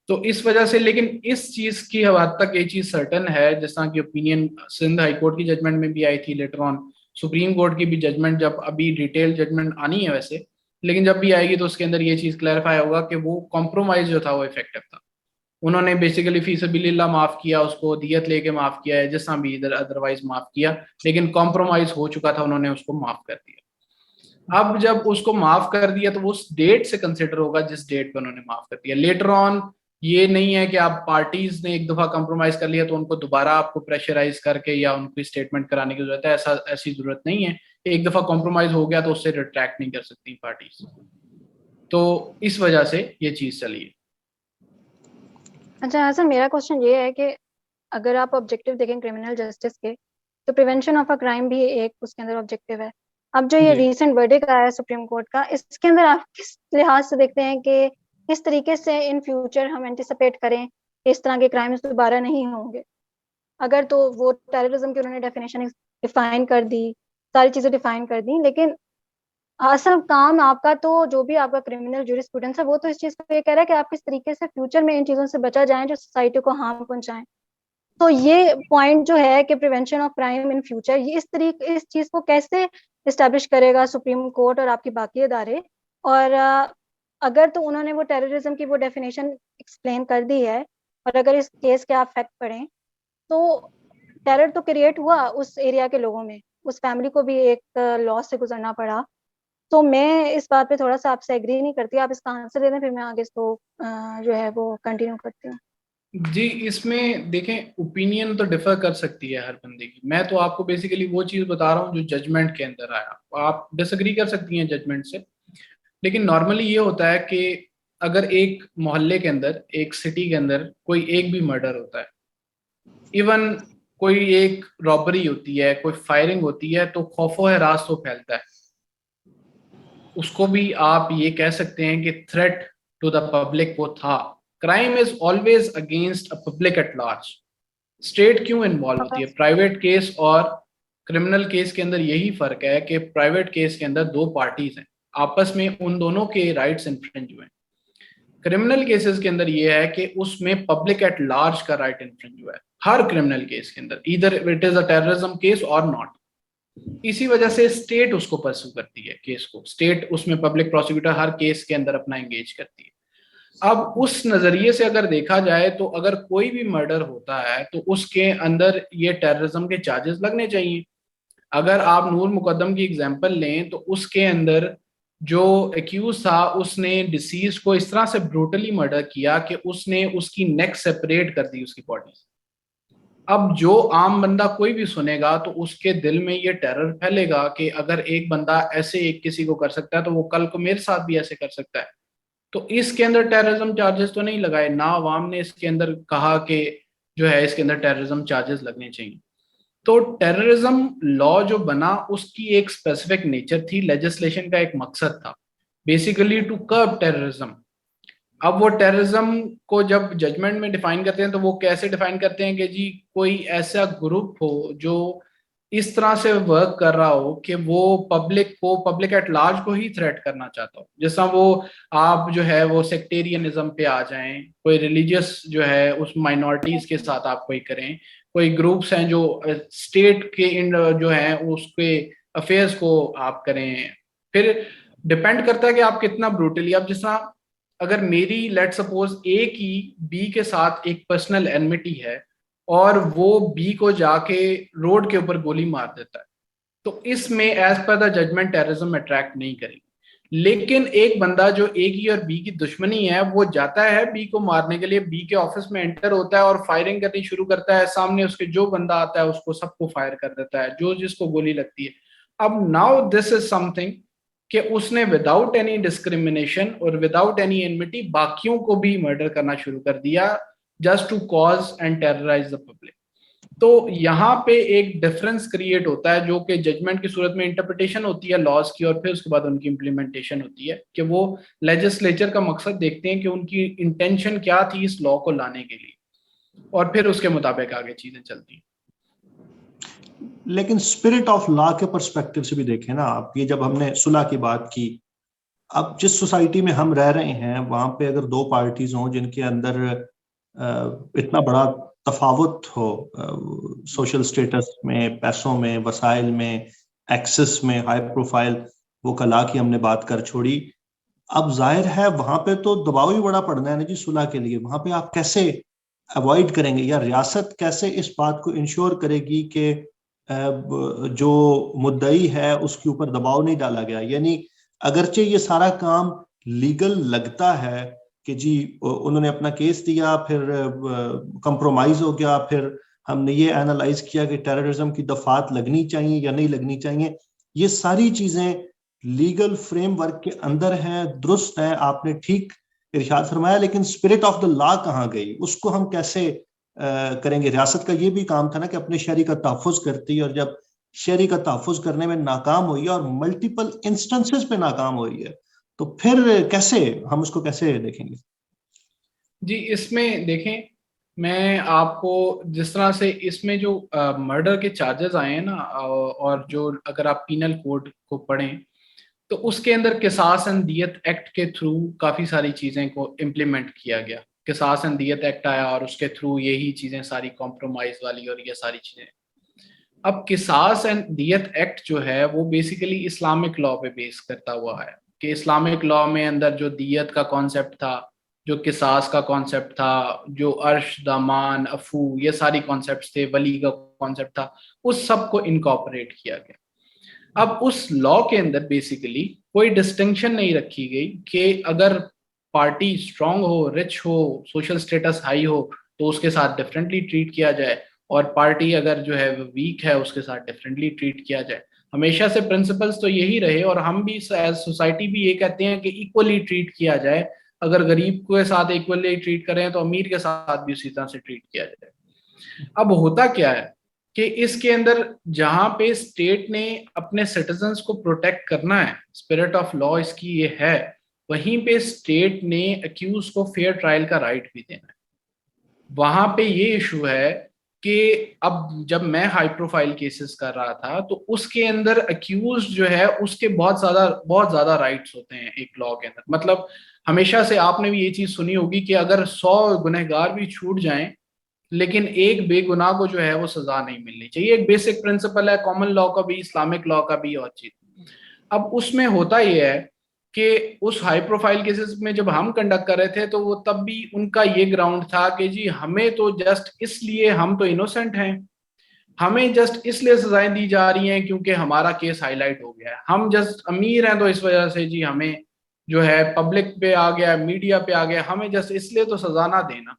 Speaker 2: तो इस वजह से। लेकिन इस चीज की हद तक ये चीज सर्टन है, जिस तरह की ओपिनियन सिंध हाई कोर्ट की जजमेंट में भी आई थी, लेटर ऑन सुप्रीम कोर्ट की भी जजमेंट, जब अभी डिटेल जजमेंट आनी है वैसे, लेकिन जब भी आएगी तो उसके अंदर ये चीज क्लैरिफाई होगा कि वो कॉम्प्रोमाइज जो था वो इफेक्टिव था। उन्होंने बेसिकली फी सबीलिल्लाह माफ किया, उसको दियत लेके माफ किया है, जिस तरह भी इधर अदरवाइज माफ किया, लेकिन कॉम्प्रोमाइज हो चुका था, उन्होंने उसको माफ कर दिया। अब जब उसको माफ कर दिया तो वो उस डेट से कंसिडर होगा जिस डेट पर उन्होंने माफ कर दिया। लेटर ऑन ये नहीं है कि आप पार्टीज ने एक दफा कॉम्प्रोमाइज कर लिया तो उनको दोबारा आपको प्रेशराइज करके या उनकी स्टेटमेंट कराने की जरूरत है, ऐसी जरूरत नहीं है। एक दफा कॉम्प्रोमाइज हो गया तो उससे रिट्रैक्ट नहीं कर सकती पार्टीज, तो इस वजह से ये चीज चली है।
Speaker 4: अच्छा हसन, मेरा क्वेश्चन ये है कि अगर आप ऑब्जेक्टिव देखें क्रिमिनल जस्टिस के, तो प्रिवेंशन ऑफ अ क्राइम भी एक उसके अंदर ऑब्जेक्टिव है। अब जो ये
Speaker 2: जी
Speaker 4: रीसेंट वर्डिक्ट आया है सुप्रीम कोर्ट का, इसके अंदर आप किस लिहाज से देखते हैं कि किस तरीके से इन फ्यूचर हम एंटिसिपेट करें कि इस तरह के क्राइम्स दोबारा नहीं होंगे? अगर तो वो टेररिज्म की उन्होंने डेफिनेशन डिफाइन कर दी, सारी चीजें डिफाइन कर दी, लेकिन असल काम आपका तो जो भी आपका क्रिमिनल जूरिस्प्रूडेंस है वो तो इस चीज को ये कह रहा है कि आप किस तरीके से फ्यूचर में इन चीजों से बचा जाए जो सोसाइटी को हार्म पहुंचाएं। तो ये पॉइंट जो है कि prevention of crime in future, ये इस चीज को कैसे इस्टेब्लिश करेगा सुप्रीम कोर्ट और आपकी बाकी अदारे? और अगर तो उन्होंने वो टेररिज्म की वो डेफिनेशन एक्सप्लेन कर दी है, और अगर इस केस के आप फैक्ट पढ़ें, तो टेरर तो क्रिएट हुआ उस एरिया के लोगों में, उस फैमिली को भी एक लॉस से गुजरना पड़ा। तो मैं इस बात पे थोड़ा सा आपसे एग्री नहीं करती, आप इसका आंसर दे दें, फिर मैं आगे इसको जो है वो कंटिन्यू करती हूँ।
Speaker 2: जी, इसमें देखें ओपिनियन तो डिफर कर सकती है हर बंदे की। मैं तो आपको बेसिकली वो चीज बता रहा हूँ जो जजमेंट के अंदर आया। आप डिसएग्री कर सकती हैं जजमेंट से, लेकिन नॉर्मली ये होता है कि अगर एक मोहल्ले के अंदर, एक सिटी के अंदर कोई एक भी मर्डर होता है, इवन कोई एक रॉबरी होती है, कोई फायरिंग होती है, तो खौफो हरास तो फैलता है। उसको भी आप ये कह सकते हैं कि थ्रेट टू द पब्लिक वो था। Crime is always against a public at large. State क्यों इन्वॉल्व होती है? प्राइवेट केस और क्रिमिनल केस के अंदर यही फर्क है कि प्राइवेट केस के अंदर दो पार्टीज हैं, आपस में उन दोनों के राइट्स इन्फ्रिंज हुए हैं। क्रिमिनल केसेस के अंदर यह है कि उसमें पब्लिक एट लार्ज का राइट इन्फ्रिंज हुआ है हर क्रिमिनल केस के अंदर, either it is a terrorism case और नॉट। इसी वजह से स्टेट उसको परस्यू करती है केस को, स्टेट उसमें पब्लिक प्रोसिक्यूटर हर केस के अंदर अपना एंगेज करती है। अब उस नजरिए से अगर देखा जाए तो अगर कोई भी मर्डर होता है तो उसके अंदर ये टेररिज्म के चार्जेस लगने चाहिए। अगर आप नूर मुकद्दम की एग्जांपल लें तो उसके अंदर जो एक्यूज था उसने डिसीज को इस तरह से ब्रूटली मर्डर किया कि उसने उसकी नेक सेपरेट कर दी उसकी बॉडी से। अब जो आम बंदा कोई भी सुनेगा तो उसके दिल में ये टेरर फैलेगा कि अगर एक बंदा ऐसे एक किसी को कर सकता है तो वो कल को मेरे साथ भी ऐसे कर सकता है। तो इसके अंदर टेररिज्म चार्जेस तो नहीं लगाए ना, अवाम ने इसके अंदर कहा कि जो है इसके अंदर टेररिज्म चार्जेस लगने चाहिए। तो टेररिज्म लॉ जो बना उसकी एक स्पेसिफिक नेचर थी, लेजिस्लेशन का एक मकसद था, बेसिकली टू कर्ब टेररिज्म। अब वो टेररिज्म को जब जजमेंट में डिफाइन करते हैं तो वो कैसे डिफाइन करते हैं कि जी कोई ऐसा ग्रुप हो जो इस तरह से वर्क कर रहा हो कि वो पब्लिक एट लार्ज को ही थ्रेट करना चाहता हो। जैसा वो आप जो है वो सेक्टेरियनिज्म पे आ जाएं, कोई रिलीजियस जो है उस माइनॉरिटीज के साथ आप कोई करें, कोई ग्रुप्स हैं जो स्टेट के इन जो है उसके अफेयर्स को आप करें। फिर डिपेंड करता है कि आप कितना ब्रूटली, आप जिस तरह अगर मेरी लेट सपोज ए की बी के साथ एक पर्सनल एनमिटी है और वो बी को जाके रोड के ऊपर गोली मार देता है, तो इसमें as per the judgement terrorism attract नहीं करेगी। लेकिन एक बंदा जो ए की और बी की दुश्मनी है वो जाता है बी को मारने के लिए, बी के ऑफिस में एंटर होता है और फायरिंग करनी शुरू करता है, सामने उसके जो बंदा आता है उसको सबको फायर कर देता है, जो जिसको गोली लगती है। अब नाउ दिस इज समथिंग कि उसने विदाउट एनी डिस्क्रिमिनेशन और विदाउट एनी एनमिटी बाकियों को भी मर्डर करना शुरू कर दिया, just to cause and terrorize the public. तो यहाँ पे एक डिफरेंस क्रिएट होता है जो कि जजमेंट की सूरत में इंटरप्रिटेशन होती है लॉज की, और फिर उसके बाद उनकी इंप्लीमेंटेशन होती है कि वो लेजिस्लेचर का मकसद देखते हैं कि उनकी इंटेंशन क्या थी इस लॉ को लाने के लिए, और फिर उसके मुताबिक आगे चीजें चलती हैं।
Speaker 1: लेकिन स्पिरिट ऑफ लॉ के पर्सपेक्टिव से भी देखें ना आप, ये जब हमने सुलह की बात की, अब जिस सोसाइटी में हम रह रहे हैं वहां पे अगर दो पार्टीज हों जिनके अंदर इतना बड़ा तफावत हो सोशल स्टेटस में, पैसों में, वसाइल में, एक्सेस में, हाई प्रोफाइल, वो कला की हमने बात कर छोड़ी, अब जाहिर है वहां पे तो दबाव ही बड़ा पड़ना है ना जी सुलह के लिए। वहां पे आप कैसे अवॉइड करेंगे, या रियासत कैसे इस बात को इंश्योर करेगी कि जो मुद्दई है उसके ऊपर दबाव नहीं डाला गया? यानी अगरचे ये सारा काम लीगल लगता है कि जी उन्होंने अपना केस दिया, फिर कंप्रोमाइज हो गया, फिर हमने ये एनालाइज किया कि टेररिज्म की दफात लगनी चाहिए या नहीं लगनी चाहिए, ये सारी चीजें लीगल फ्रेमवर्क के अंदर हैं, दुरुस्त है, आपने ठीक इरशाद फरमाया, लेकिन स्पिरिट ऑफ द लॉ कहाँ गई? उसको हम कैसे करेंगे? रियासत का ये भी काम था ना कि अपने शहरी का तहफ़्फ़ुज़ करती, और जब शहरी का तहफ़्फ़ुज़ करने में नाकाम हुई है और मल्टीपल इंस्टेंसेस पे नाकाम हुई है, तो फिर कैसे हम उसको कैसे देखेंगे?
Speaker 2: जी, इसमें देखें, मैं आपको जिस तरह से इसमें जो मर्डर के चार्जेस आए हैं ना, और जो अगर आप पीनल कोड को पढ़ें तो उसके अंदर किसास एंड दियत एक्ट के थ्रू काफ़ी सारी चीज़ें को इम्प्लीमेंट किया गया। किसास एंड दियत एक्ट आया और उसके थ्रू यही चीज़ें सारी कॉम्प्रोमाइज़ वाली और ये सारी चीज़ें। अब किसास एंड दियत एक्ट जो है वो बेसिकली इस्लामिक लॉ पे बेस करता हुआ है कि इस्लामिक लॉ में अंदर जो दियत का कॉन्सेप्ट था, जो किसास का कॉन्सेप्ट था, जो अर्श, दामान, अफू, ये सारी कॉन्सेप्ट थे, वली का कॉन्सेप्ट था, उस सब को इनकॉर्पोरेट किया गया। अब उस लॉ के अंदर बेसिकली कोई डिस्टिंक्शन नहीं रखी गई कि अगर पार्टी स्ट्रांग हो, रिच हो, सोशल स्टेटस हाई हो तो उसके साथ डिफरेंटली ट्रीट किया जाए, और पार्टी अगर जो है वीक है उसके साथ डिफरेंटली ट्रीट किया जाए। हमेशा से प्रिंसिपल्स तो यही रहे, और हम भी एज सोसाइटी भी ये कहते हैं कि इक्वली ट्रीट किया जाए। अगर गरीब के साथ इक्वली ट्रीट करें तो अमीर के साथ भी उसी तरह से ट्रीट किया जाए। अब होता क्या है कि इसके अंदर जहां पे स्टेट ने अपने सिटीजन्स को प्रोटेक्ट करना है, स्पिरिट ऑफ लॉ इसकी ये है, वहीं पे स्टेट ने अक्यूज को फेयर ट्रायल का राइट भी देना है। वहां पे ये इशू है कि अब जब मैं हाई प्रोफाइल केसेस कर रहा था तो उसके अंदर अक्यूज जो है उसके बहुत ज्यादा राइट्स होते हैं एक लॉ के अंदर। मतलब हमेशा से आपने भी ये चीज सुनी होगी कि अगर 100 गुनहगार भी छूट जाएं लेकिन एक बेगुनाह को जो है वो सजा नहीं मिलनी चाहिए। एक बेसिक प्रिंसिपल है कॉमन लॉ का भी, इस्लामिक लॉ का भी, और चीज। अब उसमें होता ये है कि उस हाई प्रोफाइल केसेस में जब हम कंडक्ट कर रहे थे तो वो तब भी उनका ये ग्राउंड था कि जी हमें तो जस्ट इसलिए, हम तो इनोसेंट हैं, हमें जस्ट इसलिए सजाएं दी जा रही हैं क्योंकि हमारा केस हाईलाइट हो गया है, हम जस्ट अमीर हैं तो इस वजह से जी हमें जो है पब्लिक पे आ गया, मीडिया पे आ गया, हमें जस्ट इसलिए तो सजा ना देना,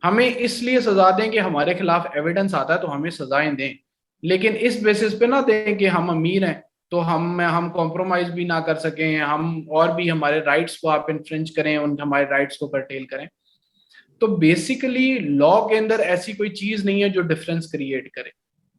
Speaker 2: हमें इसलिए सजा दें कि हमारे खिलाफ एविडेंस आता है तो हमें सजाएं दें, लेकिन इस बेसिस पे ना दें कि हम अमीर हैं तो हम कॉम्प्रोमाइज भी ना कर सकें, हम और भी हमारे राइट्स को आप इन्फ्रिंज करें, उन हमारे राइट्स को कर्टेल करें। तो बेसिकली लॉ के अंदर ऐसी कोई चीज नहीं है जो डिफरेंस क्रिएट करे।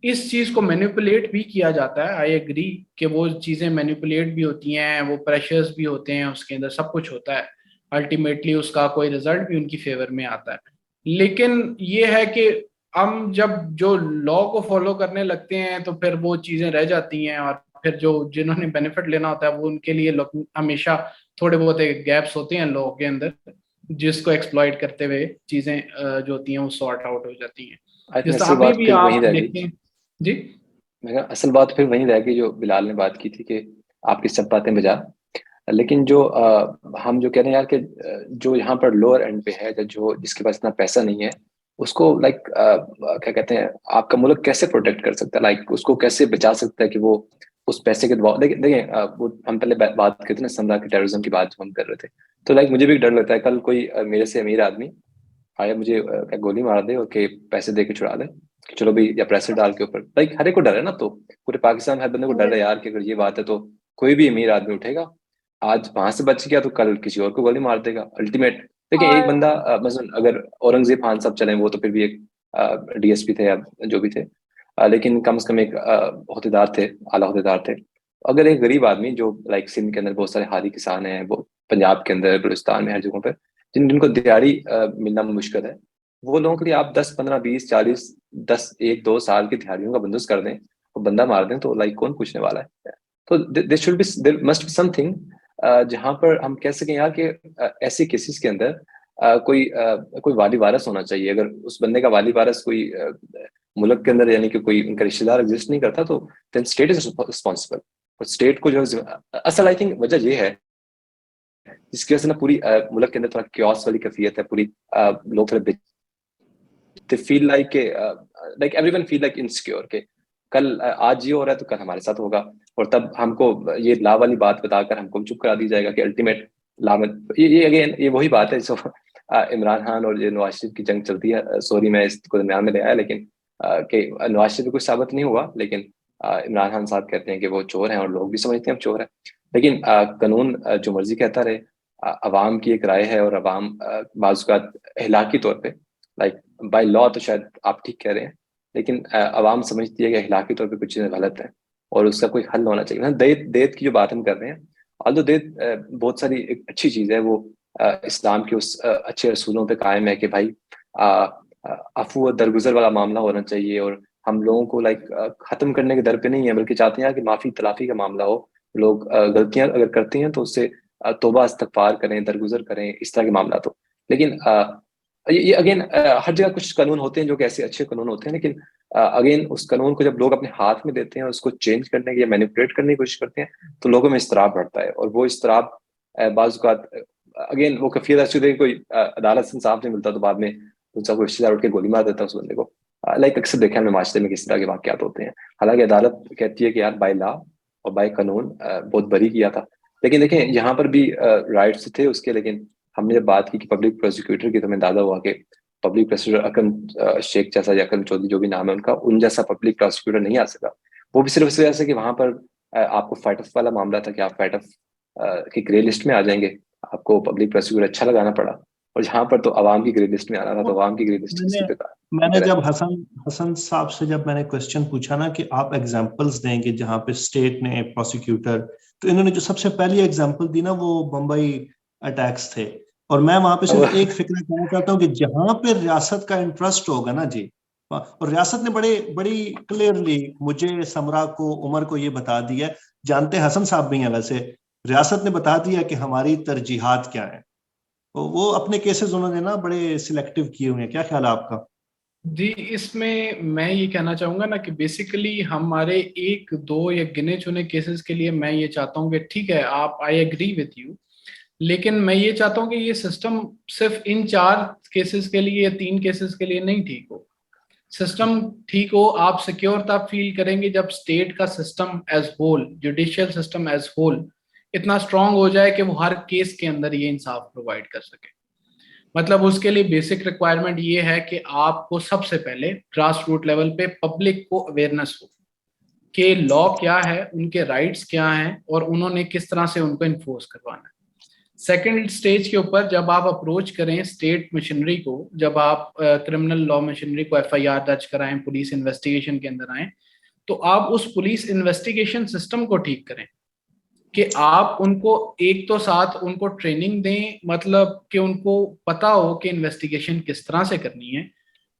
Speaker 2: इस चीज को मैनिपुलेट भी किया जाता है, आई एग्री कि वो चीजें मैनिपुलेट भी होती हैं, वो प्रेशर्स भी होते हैं, उसके अंदर सब कुछ होता है, अल्टीमेटली उसका कोई रिजल्ट भी उनकी फेवर में आता है। लेकिन ये है कि हम जब जो लॉ को फॉलो करने लगते हैं तो फिर वो चीजें रह जाती हैं, और फिर जो जिन्होंने बेनिफिट लेना होता है वो उनके लिए हमेशा थोड़े बहुत गैप्स होते हैं लॉ के अंदर, जिसको एक्सप्लॉइट करते हुए चीजें जो होती हैं वो सॉर्ट आउट हो जाती हैं।
Speaker 3: आई थिंक
Speaker 2: जैसे
Speaker 3: असल
Speaker 2: अभी
Speaker 3: बात
Speaker 2: भी
Speaker 3: फिर वहीं
Speaker 2: आप
Speaker 3: रह
Speaker 2: देखते
Speaker 3: गई।
Speaker 2: हैं जी।
Speaker 3: मैं कहा असल बात फिर वहीं रह गई जो बिलाल ने बात की थी कि आपकी सब बातें बजा, लेकिन जो हम जो कह रहे हैं यार कि जो यहाँ पर लोअर एंड पे है, जो जिसके पास इतना पैसा नहीं है, उसको लाइक क्या कहते हैं, आपका मुल्क कैसे प्रोटेक्ट कर सकता है, लाइक उसको कैसे बचा सकता है कि वो उस पैसे के दबाव, देखिए देखिए वो हम पहले बात करते थे ना समरा के टेररिज्म की बात जो हम कर रहे थे, तो लाइक मुझे भी डर लगता है कल कोई मेरे से अमीर आदमी आया मुझे क्या गोली मार दे और के पैसे दे के छुड़ा दे कि चलो भी, या प्रेशर डाल के ऊपर, लाइक हर एक को डर है ना, तो पूरे पाकिस्तान हर बंदे को डर है यार कि अगर ये बात है तो कोई भी अमीर आदमी उठेगा, आज वहां से बच गया तो कल किसी और को गोली मार देगा अल्टीमेट। देखिए एक
Speaker 4: और
Speaker 3: बंदा मसलन अगर औरंगजेब खान साहब चले, वो तो फिर भी एक डीएसपी थे या जो भी थे, लेकिन कम से कम एक होतेदार थे, आला होतेदार थे। अगर एक गरीब आदमी जो लाइक सिंध के अंदर बहुत सारे हारी किसान हैं, वो पंजाब के अंदर, बलूचिस्तान में, हर जगहों पर जिनको दिहाड़ी मिलना मुश्किल है, वो लोगों के लिए आप 10 15 20 40 10 1 2 साल की दिहाड़ियों का बंदोबस्त कर दें और बंदा मार दें, तो लाइक कौन पूछने वाला है? तो देयर मस्ट बी समथिंग जहां पर हम कह सकें यार कि ऐसे केसेस के अंदर कोई वाली वारस होना चाहिए। अगर उस बंदे का वाली वारस कोई मुल्क के अंदर, यानी कि कोई उनका रिश्तेदार एग्जिस्ट नहीं करता, तो देन स्टेट इज रिस्पॉन्सिबल। और स्टेट को जो असल आई थिंक वजह ये है जिसकी वजह से ना पूरी मुल्क के अंदर थोड़ा क्योस वाली कैफियत है, पूरी लोग थोड़े they feel like everyone feel like insecure के कल आज ये हो रहा है तो कल हमारे साथ होगा। और तब हमको ये ला वाली बात बताकर हमको चुप करा दी जाएगा कि अल्टीमेट ला में ये अगेन ये वही बात है जो इमरान खान और ये नवाज शरीफ की जंग चलती है। सॉरी मैं इसको दरम्यान में ले आया, लेकिन कि नवाज शरीफ कुछ साबित नहीं हुआ, लेकिन इमरान खान साहब कहते हैं कि वो चोर हैं और लोग भी समझते हैं हम चोर हैं। लेकिन कानून जो मर्जी कहता रहे, अवाम की एक राय है और अवाम बाज़ औक़ात इखलाकी तौर पे लाइक बाय लॉ तो शायद आप ठीक कह रहे हैं, लेकिन अवाम समझती है कि इखलाकी तौर पे कुछ चीज़ें गलत हैं और उसका कोई हल होना चाहिए। देत देत की जो बात हम कर रहे हैं, ऑल्दो देत बहुत सारी एक अच्छी चीज़ है, वो इस्लाम के उस अच्छे रसूलों पे कायम है कि भाई अफू दरगुजर वाला मामला होना चाहिए और हम लोगों को लाइक ख़त्म करने के दर पे नहीं है, बल्कि चाहते हैं कि माफ़ी तलाफ़ी का मामला हो। लोग गलतियां अगर करते हैं तो उससे तौबा इस्तगफार करें, दरगुजर करें, इस तरह के मामला। तो लेकिन ये अगेन हर जगह कुछ कानून होते हैं जो कि ऐसे अच्छे कानून होते हैं, लेकिन अगेन उस कानून को जब लोग अपने हाथ में देते हैं और उसको चेंज करने की या मैनिपुलेट करने की कोशिश करते हैं तो लोगों में इस्तराब बढ़ता है। और वो इस्तराब बाज़ औक़ात अगेन वो कैफियत ऐसी होती है, कोई अदालत से इंसाफ नहीं मिलता तो बाद में उसका कोई रिश्तेदार उठ के गोली मार देता है उस बंदे को। लाइक अक्सर देखा हमने माशरे में किस तरह के वाक़यात होते हैं। हालांकि अदालत कहती है कि यार बाय लॉ और बाय कानून बहुत बरी किया था, लेकिन देखें यहाँ पर भी राइट्स थे उसके। लेकिन हमने जब बात की कि पब्लिक प्रोसिक्यूटर की, तो हमें अंदाजा हुआ कि पब्लिक प्रोसिक्यूटर अकरम शेख जैसा या अकरम चौधरी जो भी नाम है उनका, उन जैसा पब्लिक प्रोसिक्यूटर नहीं आ सका। वो भी सिर्फ इस वजह से कि वहां पर आपको फाइट वाला मामला था कि आप फाइट की ग्रे लिस्ट में आ जाएंगे, आपको पब्लिक प्रोसिक्यूटर अच्छा लगाना पड़ा। और जहां पर तो अवाम की ग्रे लिस्ट में आना था तो अवाम की ग्रे लिस्ट किसी पे था।
Speaker 1: मैंने जब हसन साहब से जब मैंने क्वेश्चन पूछा ना कि आप एग्जांपल्स देंगे जहां पे स्टेट ने प्रोसिक्यूटर, तो इन्होंने जो सबसे पहली एग्जांपल दी ना वो बम्बई अटैक्स थे। और मैं वहां पे सिर्फ एक फिक्र कहना चाहता हूँ कि जहां पे रियासत का इंटरेस्ट होगा ना जी, और रियासत ने बड़ी क्लियरली मुझे, समरा को, उमर को ये बता दिया, जानते हसन साहब भी हैं वैसे, रियासत ने बता दिया कि हमारी तरजीहात क्या है। तो वो अपने केसेस उन्होंने ना बड़े सिलेक्टिव किए हुए हैं। क्या ख्याल है आपका?
Speaker 2: जी, इसमें मैं ये कहना चाहूंगा ना कि बेसिकली हमारे एक दो या गिने चुने केसेस के लिए मैं ये चाहता हूँ कि ठीक है, आप, आई एग्री विथ यू, लेकिन मैं ये चाहता हूँ कि ये सिस्टम सिर्फ इन 4 केसेस के लिए या 3 केसेस के लिए नहीं ठीक हो। सिस्टम ठीक हो, आप सिक्योर तब फील करेंगे जब स्टेट का system as whole, judicial system as whole इतना स्ट्रांग हो जाए कि वो हर केस के अंदर ये इंसाफ प्रोवाइड कर सके। मतलब उसके लिए बेसिक रिक्वायरमेंट ये है कि आपको सबसे पहले ग्रास रूट लेवल पे पब्लिक को अवेयरनेस हो कि लॉ क्या है, उनके राइट्स क्या हैं और उन्होंने किस तरह से उनको इन्फोर्स करवाना है। सेकेंड स्टेज के ऊपर जब आप अप्रोच करें स्टेट मशीनरी को, जब आप क्रिमिनल लॉ मशीनरी को एफआईआर दर्ज कराएं, पुलिस इन्वेस्टिगेशन के अंदर आए, तो आप उस पुलिस इन्वेस्टिगेशन सिस्टम को ठीक करें कि आप उनको एक तो साथ उनको ट्रेनिंग दें, मतलब कि उनको पता हो कि इन्वेस्टिगेशन किस तरह से करनी है।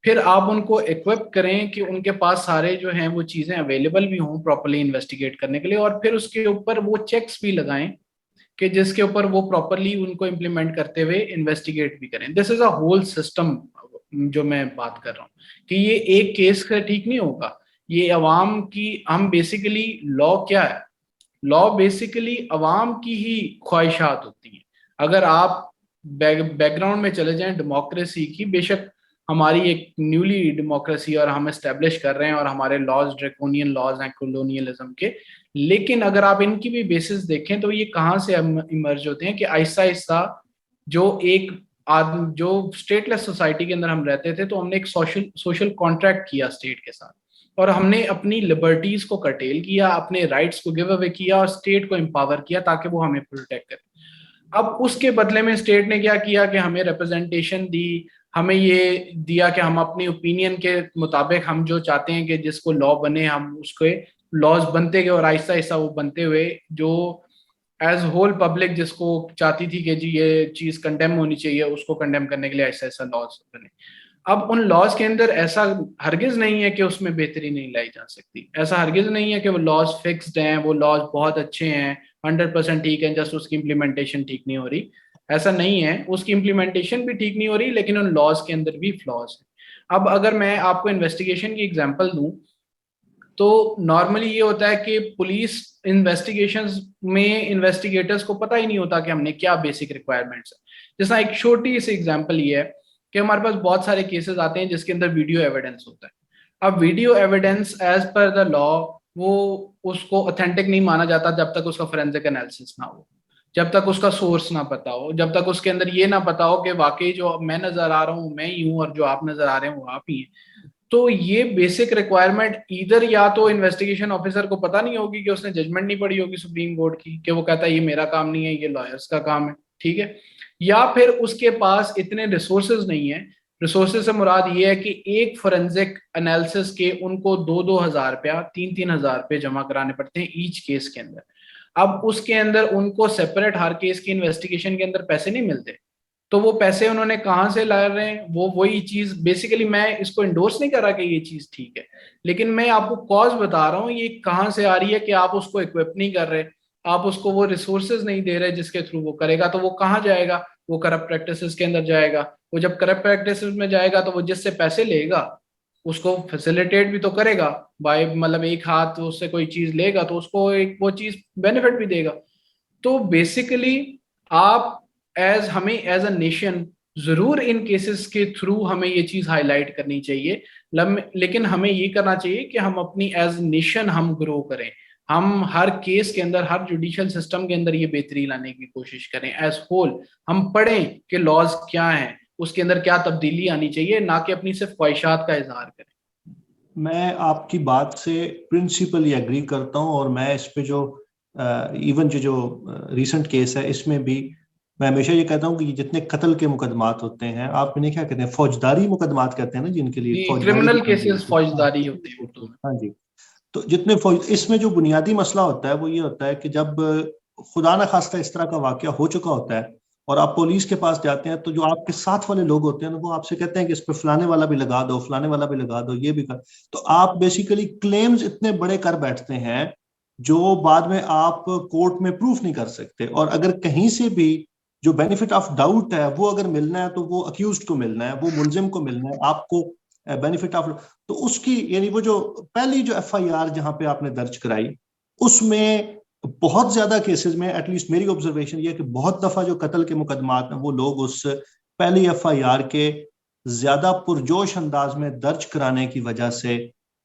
Speaker 2: फिर आप उनको इक्विप करें कि उनके पास सारे जो हैं वो चीज़ें अवेलेबल भी हों प्रॉपरली इन्वेस्टिगेट करने के लिए, और फिर उसके ऊपर वो चेक्स भी लगाएं कि जिसके ऊपर वो प्रॉपरली उनको इम्प्लीमेंट करते हुए इन्वेस्टिगेट भी करें। This is a whole system जो मैं बात कर रहा हूँ कि ये एक केस से ठीक नहीं होगा। ये अवाम की, हम बेसिकली लॉ क्या है, लॉ बेसिकली अवाम की ही ख्वाहिशात होती हैं। अगर आप बैकग्राउंड में चले जाएं डेमोक्रेसी की, बेशक हमारी एक न्यूली डेमोक्रेसी और हम एस्टेब्लिश कर रहे हैं और हमारे लॉज ड्रैकोनियन लॉज हैं कॉलोनियलिज्म के, लेकिन अगर आप इनकी भी बेसिस देखें तो ये कहाँ से इमर्ज होते हैं कि आहिस्ता आहिस्ता जो एक आदमी, जो स्टेटलेस सोसाइटी के अंदर हम रहते थे, तो हमने एक सोशल कॉन्ट्रैक्ट किया स्टेट के साथ और हमने अपनी लिबर्टीज को कर्टेल किया, अपने राइट्स को गिव अवे किया और स्टेट को एम्पावर किया ताकि वो हमें प्रोटेक्ट करे। अब उसके बदले में स्टेट ने क्या किया कि हमें रिप्रेजेंटेशन दी, हमें ये दिया कि हम अपनी ओपिनियन के मुताबिक हम जो चाहते हैं कि जिसको लॉ बने हम उसके लॉज बनते गए और आहिस्ता आहिस्ता वो बनते हुए जो एज होल पब्लिक जिसको चाहती थी कि जी ये चीज कंडेम होनी चाहिए, उसको कंडेम करने के लिए आहिस्ता आहिस्ता लॉज बने। अब उन लॉज के अंदर ऐसा हरगिज नहीं है कि उसमें बेहतरी नहीं लाई जा सकती, ऐसा हरगिज नहीं है कि वो लॉज फिक्स्ड हैं, वो लॉज बहुत अच्छे हैं, 100% ठीक है, जस्ट उसकी इम्प्लीमेंटेशन ठीक नहीं हो रही। ऐसा नहीं है, उसकी इम्प्लीमेंटेशन भी ठीक नहीं हो रही, लेकिन उन लॉज के अंदर भी फ्लॉज है। अब अगर मैं आपको इन्वेस्टिगेशन की एग्जांपल दूं, तो नॉर्मली ये होता है कि पुलिस इन्वेस्टिगेशंस में इन्वेस्टिगेटर्स को पता ही नहीं होता कि हमने क्या बेसिक रिक्वायरमेंट्स है। जैसा एक छोटी सी एग्जांपल ये है कि हमारे पास बहुत सारे केसेस आते हैं जिसके अंदर वीडियो एविडेंस होता है। अब video evidence as per the law वो उसको ऑथेंटिक नहीं माना जाता जब तक उसका फोरेंसिक एनालिसिस ना हो, जब तक उसका सोर्स ना पता हो, जब तक उसके अंदर ये ना पता हो कि वाकई जो मैं नजर आ रहा हूँ मैं ही हूँ और जो आप नजर आ रहे हैं वो आप ही हैं। तो ये बेसिक रिक्वायरमेंट इधर या तो इन्वेस्टिगेशन ऑफिसर को पता नहीं होगी कि उसने जजमेंट नहीं पढ़ी होगी सुप्रीम कोर्ट की, कि वो कहता है ये मेरा काम नहीं है, ये लॉयर्स का काम है, ठीक है, या फिर उसके पास इतने रिसोर्सेज नहीं है। रिसोर्सेज से मुराद ये है कि एक फोरेंसिक एनालिसिस के उनको 2,000 रुपया 3,000 रुपये जमा कराने पड़ते हैं ईच केस के अंदर। अब उसके अंदर उनको सेपरेट हर केस की इन्वेस्टिगेशन के अंदर पैसे नहीं मिलते, तो वो पैसे उन्होंने कहाँ से ला रहे हैं, वो वही चीज बेसिकली, मैं इसको इंडोर्स नहीं कर रहा कि ये चीज ठीक है, लेकिन मैं आपको कॉज बता रहा हूँ ये कहाँ से आ रही है कि आप उसको इक्विप नहीं कर रहे, आप उसको वो रिसोर्सेज नहीं दे रहे जिसके थ्रू वो करेगा। तो वो कहाँ जाएगा, वो करप्ट प्रैक्टिसेस के अंदर जाएगा। वो जब करप्ट प्रैक्टिसेस में जाएगा तो वो जिससे पैसे लेगा उसको फैसिलिटेट भी तो करेगा, बाय मतलब एक हाथ उससे कोई चीज लेगा तो उसको एक वो चीज बेनिफिट भी देगा। तो बेसिकली आप हमें एज अ नेशन जरूर इन केसेस के थ्रू हमें ये चीज हाईलाइट करनी चाहिए, लेकिन हमें ये करना चाहिए कि हम अपनी एज नेशन हम ग्रो करें, हम हर केस के अंदर हर जुडिशियल सिस्टम के अंदर ये बेहतरी लाने की कोशिश करें। एज होल हम पढ़ें कि लॉज क्या हैं, उसके अंदर क्या तब्दीली आनी चाहिए, ना कि अपनी सिर्फ ख्वाहिशात का इजहार करें।
Speaker 1: मैं आपकी बात से प्रिंसिपली एग्री करता हूं, और मैं इस पे जो इवन जो रिसेंट केस है इसमें भी मैं हमेशा ये कहता हूँ कि जितने कत्ल के मुकदमात होते हैं, आप इन्हें क्या कहते हैं, फौजदारी मुकदमात कहते हैं ना, जिनके लिए फौजदारी
Speaker 2: क्रिमिनल केसेस फौजदारी होते हैं उर्दू में।
Speaker 1: हाँ जी। तो जितने इसमें जो बुनियादी मसला होता है वो ये होता है कि जब खुदा न खास्ता इस तरह का वाकया हो चुका होता है और आप पुलिस के पास जाते हैं, तो जो आपके साथ वाले लोग होते हैं वो आपसे कहते हैं कि इस पर फलाने वाला भी लगा दो, फलाने वाला भी लगा दो, ये भी कर। तो आप बेसिकली क्लेम्स इतने बड़े कर बैठते हैं जो बाद में आप कोर्ट में प्रूफ नहीं कर सकते। और अगर कहीं से भी जो बेनिफिट ऑफ डाउट है वो अगर मिलना है तो वो अक्यूज्ड को मिलना है, वो मुलजिम को मिलना है, आपको बेनिफिट ऑफ, तो उसकी यानी वो जो पहली जो FIR जहां पे आपने दर्ज कराई उसमें बहुत ज्यादा केसेस में, एटलीस्ट मेरी ऑब्जर्वेशन ये है कि बहुत दफा जो कत्ल के मुकदमात हैं वो लोग उस पहली FIR के ज्यादा पुरजोश अंदाज में दर्ज कराने की वजह से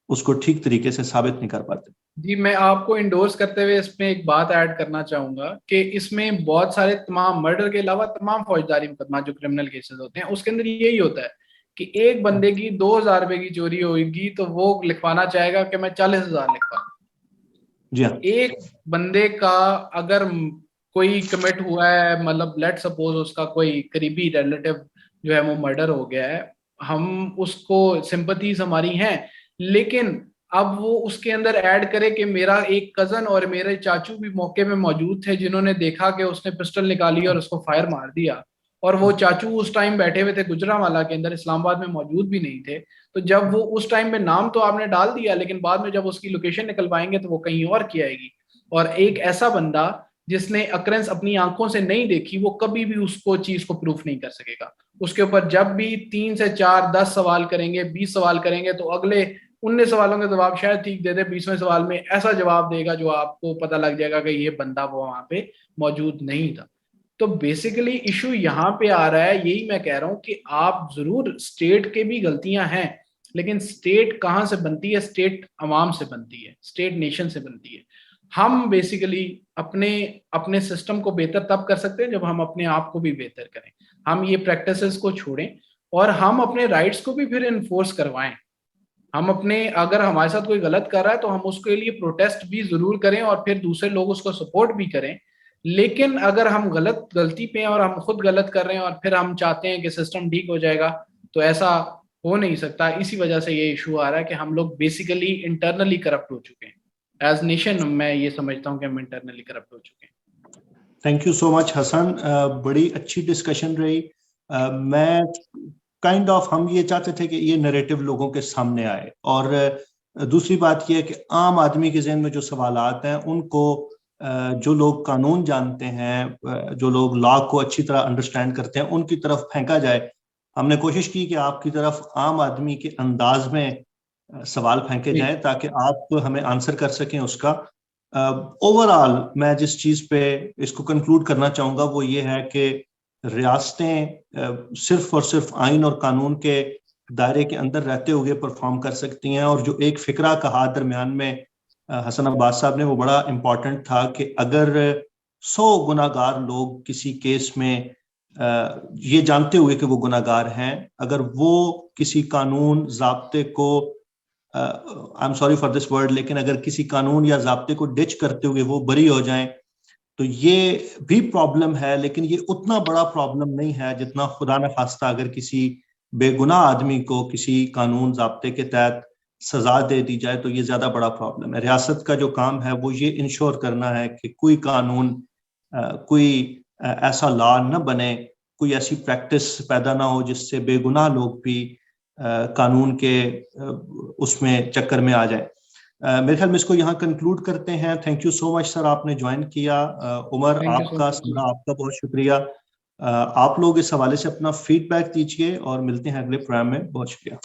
Speaker 1: उसको ठीक तरीके से साबित नहीं कर पाते।
Speaker 2: जी, मैं आपको इंडोर्स करते हुए इसमें एक बात ऐड करना चाहूंगा कि इसमें बहुत सारे तमाम मर्डर के अलावा तमाम फौजदारी मुकदमा जो क्रिमिनल केसेस होते हैं उसके अंदर यही होता है कि एक बंदे की 2,000 रुपए की चोरी होगी तो वो लिखवाना चाहेगा कि मैं 40,000 लिखवा।
Speaker 1: जी हाँ।
Speaker 2: एक बंदे का अगर कोई कमिट हुआ है, मतलब लेट सपोज उसका कोई करीबी रिलेटिव जो है वो मर्डर हो गया है, हम उसको सिंपथीज हमारी हैं, लेकिन अब वो उसके अंदर ऐड करे कि मेरा एक कजन और मेरे चाचू भी मौके में मौजूद थे जिन्होंने देखा कि उसने पिस्टल निकाली और उसको फायर मार दिया, और वो चाचू उस टाइम बैठे हुए थे गुजरांवाला के अंदर, इस्लामाबाद में मौजूद भी नहीं थे। तो जब वो उस टाइम पे नाम तो आपने डाल दिया, लेकिन बाद में जब उसकी लोकेशन निकल पाएंगे तो वो कहीं और की आएगी। और एक ऐसा बंदा जिसने अक्रेंस अपनी आंखों से नहीं देखी वो कभी भी उसको चीज को प्रूफ नहीं कर सकेगा। उसके ऊपर जब भी 3 से 4 10 सवाल करेंगे, 20 सवाल करेंगे, तो अगले 19 सवालों का जवाब शायद ठीक दे दे, 20वें सवाल में ऐसा जवाब देगा जो आपको पता लग जाएगा कि ये बंदा वो वहां पे मौजूद नहीं था। तो बेसिकली इशू यहाँ पे आ रहा है, यही मैं कह रहा हूँ कि आप जरूर स्टेट के भी गलतियां हैं, लेकिन स्टेट कहाँ से बनती है, स्टेट अवाम से बनती है, स्टेट नेशन से बनती है। हम बेसिकली अपने अपने सिस्टम को बेहतर तब कर सकते हैं जब हम अपने आप को भी बेहतर करें, हम ये प्रैक्टिसेस को छोड़ें और हम अपने राइट्स को भी फिर इन्फोर्स करवाएं। हम अपने, अगर हमारे साथ कोई गलत कर रहा है तो हम उसके लिए प्रोटेस्ट भी जरूर करें और फिर दूसरे लोग उसको सपोर्ट भी करें। लेकिन अगर हम गलती पे हैं और हम खुद गलत कर रहे हैं और फिर हम चाहते हैं कि सिस्टम ठीक हो जाएगा, तो ऐसा हो नहीं सकता। इसी वजह से ये इशू आ रहा है कि हम लोग बेसिकली इंटरनली करप्ट हो चुके हैं एज नेशन। मैं ये समझता हूँ कि हम इंटरनली करप्ट हो चुके हैं।
Speaker 1: Thank you so much Hasan, बड़ी अच्छी डिस्कशन रही। मैं काइंड ऑफ हम ये चाहते थे कि ये नैरेटिव लोगों के सामने आए। और दूसरी बात यह है कि आम आदमी के जहन में जो सवालात हैं उनको जो लोग कानून जानते हैं, जो लोग लॉ को अच्छी तरह अंडरस्टैंड करते हैं, उनकी तरफ फेंका जाए। हमने कोशिश की कि आपकी तरफ आम आदमी के अंदाज में सवाल फेंके जाएं ताकि आप हमें आंसर कर सकें उसका। ओवरऑल मैं जिस चीज़ पे इसको कंक्लूड करना चाहूँगा वो ये है कि रियासतें सिर्फ और सिर्फ आइन और कानून के दायरे के अंदर रहते हुए परफॉर्म कर सकती हैं। और जो एक फिक्रा कहा दरमियान में हसन अब्बास साहब ने, वो बड़ा इम्पॉर्टेंट था कि अगर 100 गुनाहगार लोग किसी केस में ये जानते हुए कि वो गुनाहगार हैं, अगर वो किसी कानून ज़ाब्ते को, I am sorry for this word, लेकिन अगर किसी कानून या ज़ाब्ते को डिच करते हुए वो बरी हो जाएं, तो ये भी प्रॉब्लम है। लेकिन ये उतना बड़ा प्रॉब्लम नहीं है जितना खुदा न खास्ता अगर किसी बेगुनाह आदमी को किसी कानून ज़ाब्ते के तहत सजा दे दी जाए तो ये ज़्यादा बड़ा प्रॉब्लम है। रियासत का जो काम है वो ये इंश्योर करना है कि कोई कानून, कोई ऐसा लॉ न बने, कोई ऐसी प्रैक्टिस पैदा ना हो जिससे बेगुनाह लोग भी कानून के उसमें चक्कर में आ जाए। मेरे ख्याल में इसको यहाँ कंक्लूड करते हैं। Thank you so much sir, आपने ज्वाइन किया। उमर आपका, समरा आपका बहुत शुक्रिया। आप लोग इस हवाले से अपना फीडबैक दीजिए और मिलते हैं अगले प्रोग्राम में। बहुत शुक्रिया।